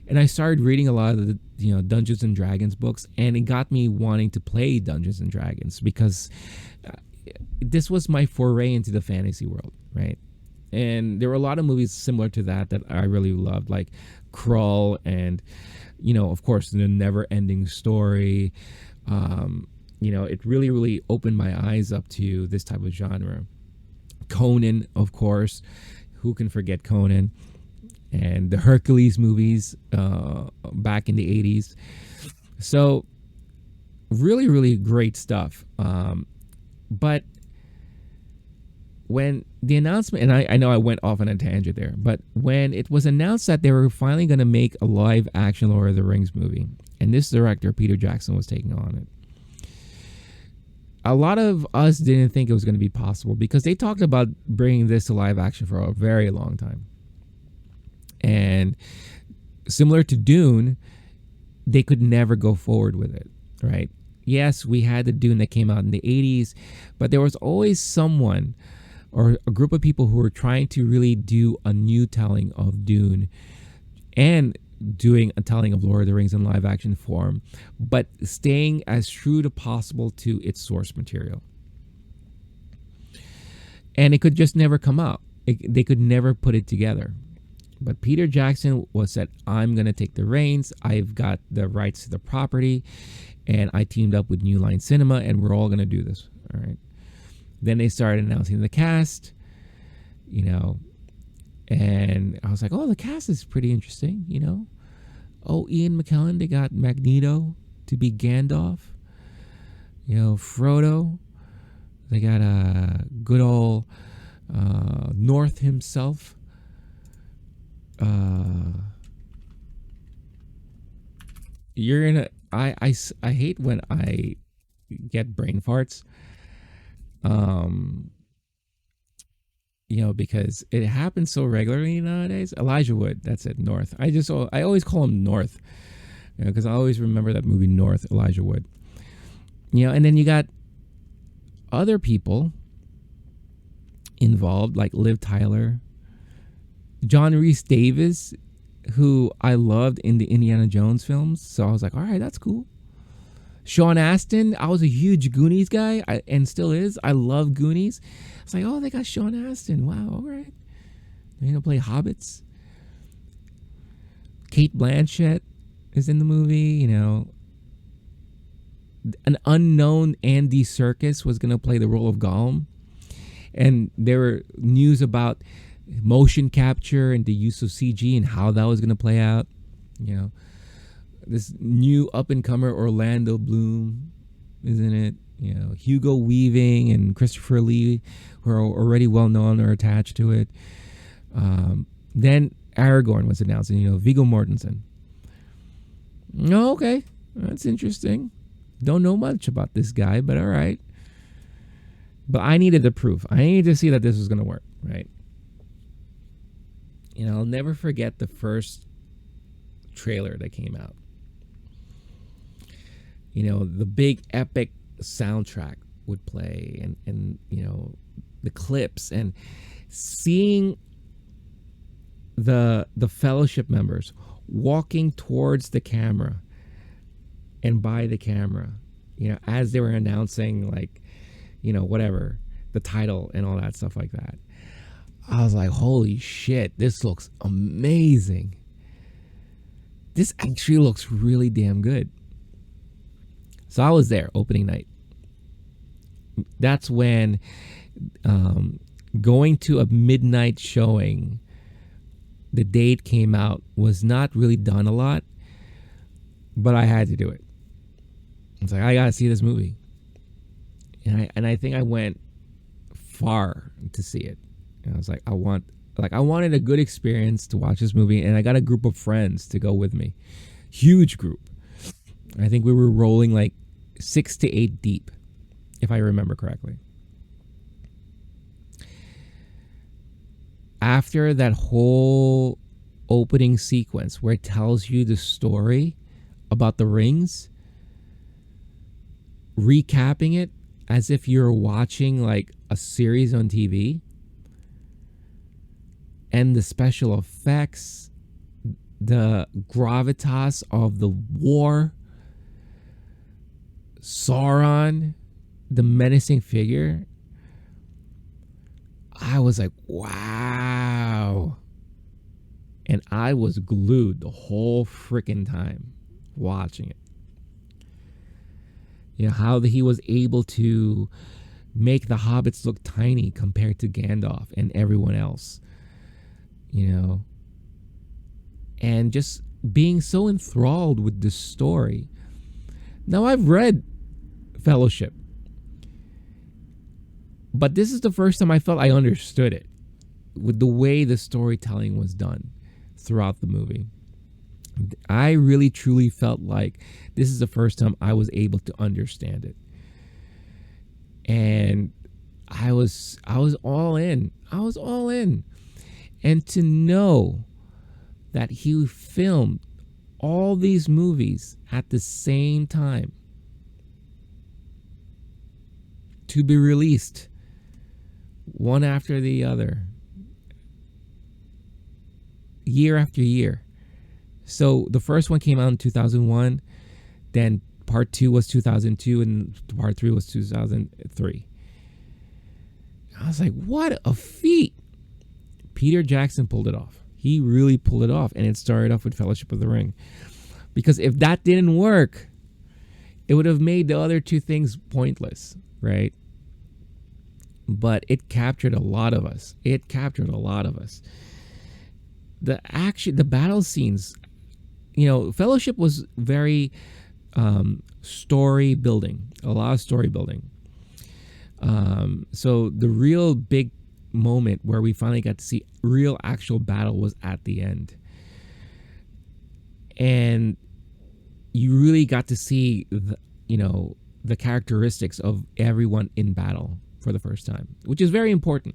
And I started reading a lot of the, you know, Dungeons and Dragons books, and it got me wanting to play Dungeons and Dragons, because this was my foray into the fantasy world, right? And there were a lot of movies similar to that I really loved, like Krull, and, you know, of course, the Never Ending Story. You know, it really, really opened my eyes up to this type of genre. Conan, of course. Who can forget Conan? And the Hercules movies back in the 80s. So really, really great stuff. But when the announcement, and I know I went off on a tangent there, but when it was announced that they were finally going to make a live action Lord of the Rings movie, and this director, Peter Jackson, was taking on it, a lot of us didn't think it was going to be possible, because they talked about bringing this to live action for a very long time. And similar to Dune, they could never go forward with it, right? Yes, we had the Dune that came out in the 80s, but there was always someone or a group of people who were trying to really do a new telling of Dune and doing a telling of Lord of the Rings in live action form, but staying as true to possible to its source material. And it could just never come out. They could never put it together. But Peter Jackson was said, I'm going to take the reins. I've got the rights to the property, and I teamed up with New Line Cinema, and we're all going to do this. All right. Then they started announcing the cast, you know, and I was like, oh, the cast is pretty interesting, you know. Oh, Ian McKellen, they got Magneto to be Gandalf. You know, Frodo. They got a good old North himself. You're gonna. I hate when I get brain farts. You know, because it happens so regularly nowadays. Elijah Wood, that's it, North. I always call him North, you know, because I always remember that movie North, Elijah Wood. You know, and then you got other people involved, like Liv Tyler, John Rhys Davis, who I loved in the Indiana Jones films. So I was like, all right, that's cool. Sean Astin, I was a huge Goonies guy, and still is. I love Goonies. I was like, oh, they got Sean Astin. Wow, all right. They're going to play hobbits. Kate Blanchett is in the movie, you know. An unknown Andy Serkis was going to play the role of Gollum. And there were news about motion capture and the use of CG and how that was going to play out, you know. This new up-and-comer Orlando Bloom is in it. You know, Hugo Weaving and Christopher Lee, who are already well-known, are attached to it. Then Aragorn was announced, and, you know, Viggo Mortensen. Oh, okay. That's interesting. Don't know much about this guy, but all right. But I needed the proof. I needed to see that this was going to work, right? You know, I'll never forget the first trailer that came out. You know, the big epic soundtrack would play, and you know, the clips, and seeing the fellowship members walking towards the camera and by the camera, you know, as they were announcing, like, you know, whatever, the title and all that stuff like that. I was like, holy shit, this looks amazing. This actually looks really damn good. So I was there opening night. That's when going to a midnight showing the day it came out was not really done a lot, but I had to do it. It's like, I gotta see this movie. And I think I went far to see it. And I was like, I wanted a good experience to watch this movie, and I got a group of friends to go with me. Huge group. I think we were rolling like 6 to 8 deep, if I remember correctly. After that whole opening sequence where it tells you the story about the rings, recapping it as if you're watching like a series on TV, and the special effects, the gravitas of the war, Sauron, the menacing figure, I was like, wow. And I was glued the whole freaking time watching it. You know, how he was able to make the hobbits look tiny compared to Gandalf and everyone else. You know, and just being so enthralled with this story. Now, I've read Fellowship, but this is the first time I felt I understood it with the way the storytelling was done throughout the movie. I really truly felt like this is the first time I was able to understand it. And I was all in. I was all in. And to know that he filmed all these movies at the same time to be released one after the other, year after year. So the first one came out in 2001, then part 2 was 2002, and part 3 was 2003. I was like, what a feat. Peter Jackson pulled it off. He really pulled it off, and it started off with Fellowship of the Ring. Because if that didn't work, it would have made the other two things pointless, right? But it captured a lot of us. It captured a lot of us. The action, the battle scenes, you know, Fellowship was very story building, a lot of story building. So the real big moment where we finally got to see real actual battle was at the end. And you really got to see the characteristics of everyone in battle for the first time, which is very important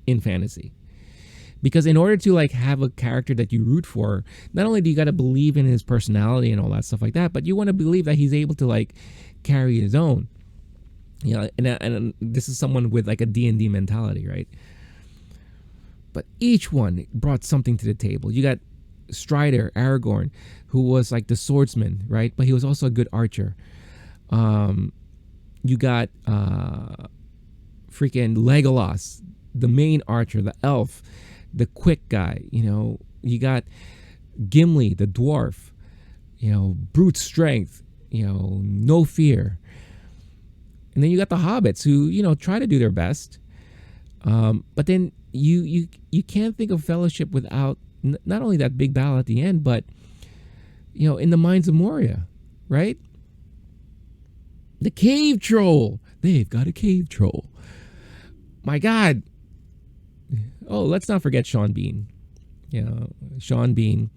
in fantasy. Because in order to like have a character that you root for, not only do you got to believe in his personality and all that stuff like that, but you want to believe that he's able to like carry his own. You know, and this is someone with like a D&D mentality, right? But each one brought something to the table. You got Strider, Aragorn, who was like the swordsman, right? But he was also a good archer. You got freaking Legolas, the main archer, the elf, the quick guy. You know, you got Gimli, the dwarf. You know, brute strength. You know, no fear. And then you got the hobbits who, you know, try to do their best. But then you can't think of Fellowship without not only that big battle at the end, but, you know, in the Mines of Moria, right? The cave troll. They've got a cave troll. My God. Oh, let's not forget Sean Bean. You know, Sean Bean,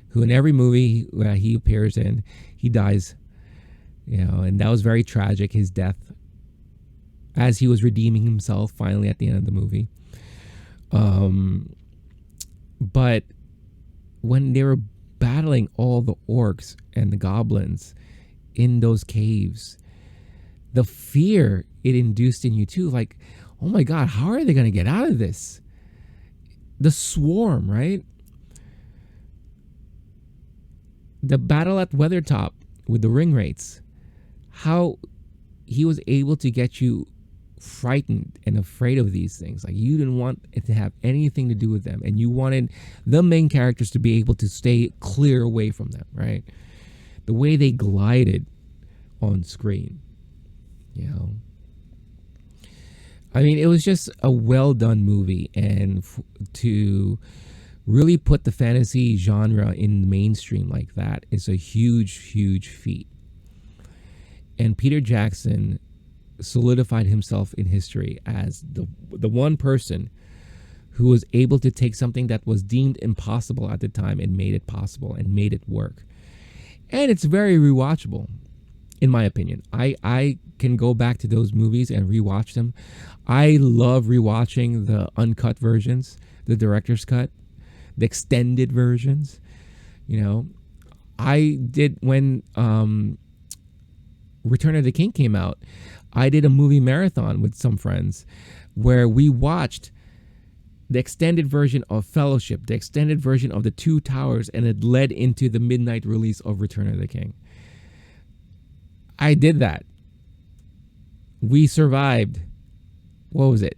who in every movie he appears in, he dies. You know, and that was very tragic, his death, as he was redeeming himself finally at the end of the movie. But when they were battling all the orcs and the goblins in those caves, the fear it induced in you too, like, oh my God, how are they going to get out of this? The swarm, right? The battle at Weathertop with the ring wraiths. How he was able to get you frightened and afraid of these things. Like, you didn't want it to have anything to do with them, and you wanted the main characters to be able to stay clear away from them, right? The way they glided on screen, you know. I mean, it was just a well done movie, and to really put the fantasy genre in the mainstream like that is a huge, huge feat. And Peter Jackson solidified himself in history as the one person who was able to take something that was deemed impossible at the time and made it possible and made it work. And it's very rewatchable, in my opinion. I can go back to those movies and rewatch them. I love rewatching the uncut versions, the director's cut, the extended versions. You know, I did when Return of the King came out. I did a movie marathon with some friends where we watched the extended version of Fellowship, the extended version of The Two Towers, and it led into the midnight release of Return of the King. I did that. We survived. What was it?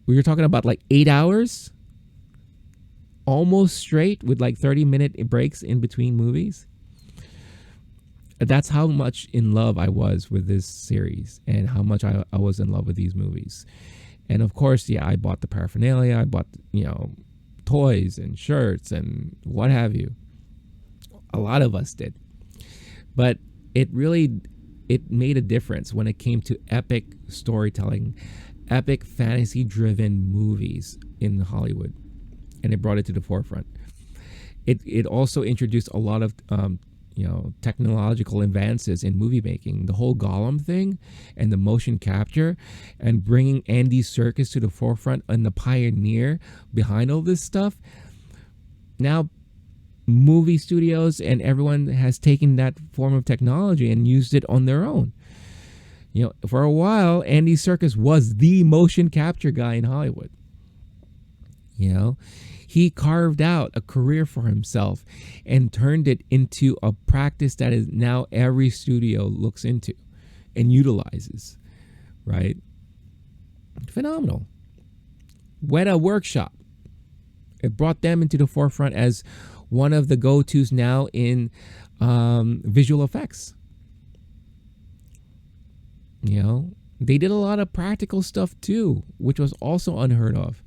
We were talking about like 8 hours, almost straight, with like 30-minute breaks in between movies. That's how much in love I was with this series and how much I was in love with these movies. And of course, yeah, I bought the paraphernalia. I bought, toys and shirts and what have you. A lot of us did. But it made a difference when it came to epic storytelling, epic fantasy-driven movies in Hollywood. And it brought it to the forefront. It also introduced a lot of technological advances in movie making. The whole Gollum thing and the motion capture and bringing Andy Serkis to the forefront and the pioneer behind all this stuff. Now, movie studios and everyone has taken that form of technology and used it on their own. For a while, Andy Serkis was the motion capture guy in Hollywood. He carved out a career for himself and turned it into a practice that is now every studio looks into and utilizes, right? Phenomenal. Weta Workshop. It brought them into the forefront as one of the go-tos now in visual effects. They did a lot of practical stuff too, which was also unheard of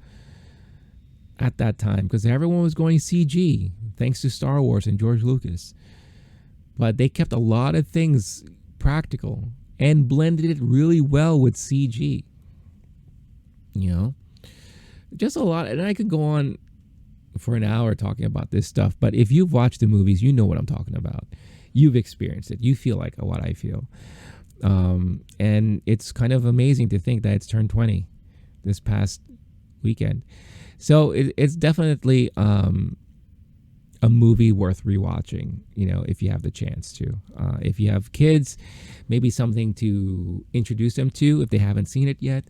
at that time because everyone was going CG thanks to Star Wars and George Lucas. But they kept a lot of things practical and blended it really well with CG. Just a lot. And I could go on for an hour talking about this stuff, but if you've watched the movies, you know what I'm talking about. You've experienced it. You feel like what I feel. And it's kind of amazing to think that it's turned 20 this past weekend. So it's definitely a movie worth rewatching, if you have the chance to. If you have kids, maybe something to introduce them to if they haven't seen it yet.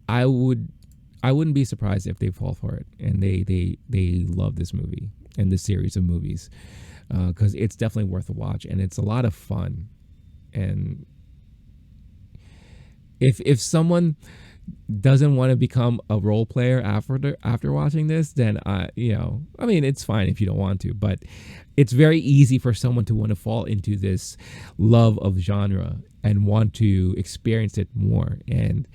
I wouldn't be surprised if they fall for it and they love this movie and this series of movies because it's definitely worth a watch and it's a lot of fun. And if someone doesn't want to become a role player after watching this, then it's fine if you don't want to, but it's very easy for someone to want to fall into this love of genre and want to experience it more, and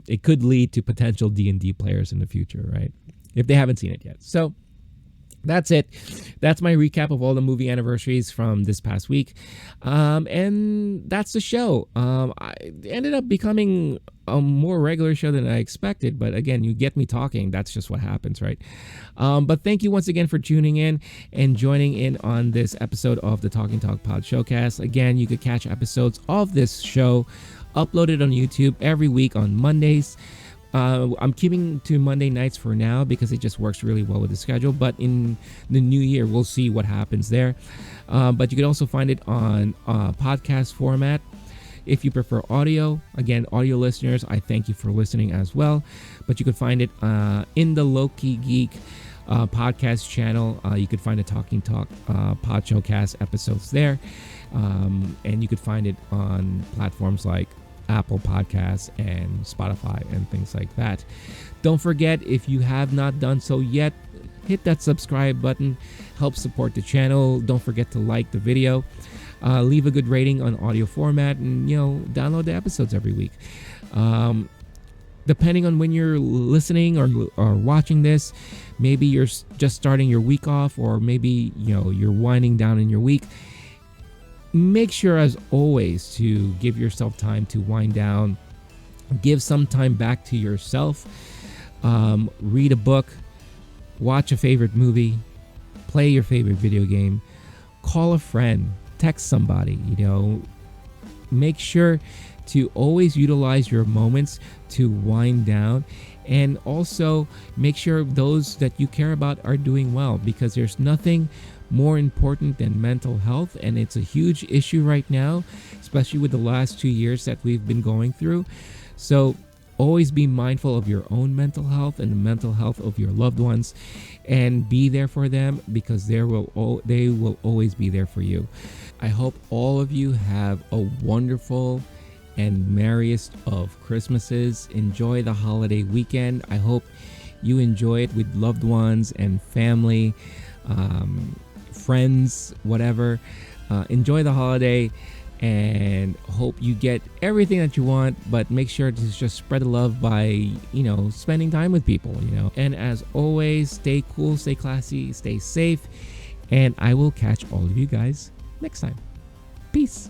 it could lead to potential D&D players in the future, right, if they haven't seen it yet. So that's it. That's my recap of all the movie anniversaries from this past week. And that's the show. I ended up becoming a more regular show than I expected. But again, you get me talking. That's just what happens, right? But thank you once again for tuning in and joining in on this episode of the Talking Talk Podshowcast. Again, you could catch episodes of this show uploaded on YouTube every week on Mondays. I'm keeping to Monday nights for now because it just works really well with the schedule. But in the new year, we'll see what happens there. But you can also find it on podcast format if you prefer audio. Again, audio listeners, I thank you for listening as well. But you can find it in the LOWKEY GEEK podcast channel. You could find the Talking Talk Podshowcast episodes there. And you could find it on platforms like Apple Podcasts and Spotify and things like that. Don't forget, if you have not done so yet, hit that subscribe button. Help support the channel. Don't forget to like the video. Leave a good rating on audio format, and download the episodes every week. Depending on when you're listening or watching this, maybe you're just starting your week off, or maybe you're winding down in your week. make sure, as always, to give yourself time to wind down. Give some time back to yourself. Read a book, watch a favorite movie, play your favorite video game, call a friend, text somebody, make sure to always utilize your moments to wind down, and also make sure those that you care about are doing well, because there's nothing more important than mental health, and it's a huge issue right now, especially with the last 2 years that we've been going through. So always be mindful of your own mental health and the mental health of your loved ones, and be there for them, because they will always be there for you. I hope all of you have a wonderful and merriest of Christmases. Enjoy the holiday weekend. I hope you enjoy it with loved ones and family, friends, whatever. Enjoy the holiday, and hope you get everything that you want, but make sure to just spread the love by, spending time with people, And as always, stay cool, stay classy, stay safe, and I will catch all of you guys next time. Peace.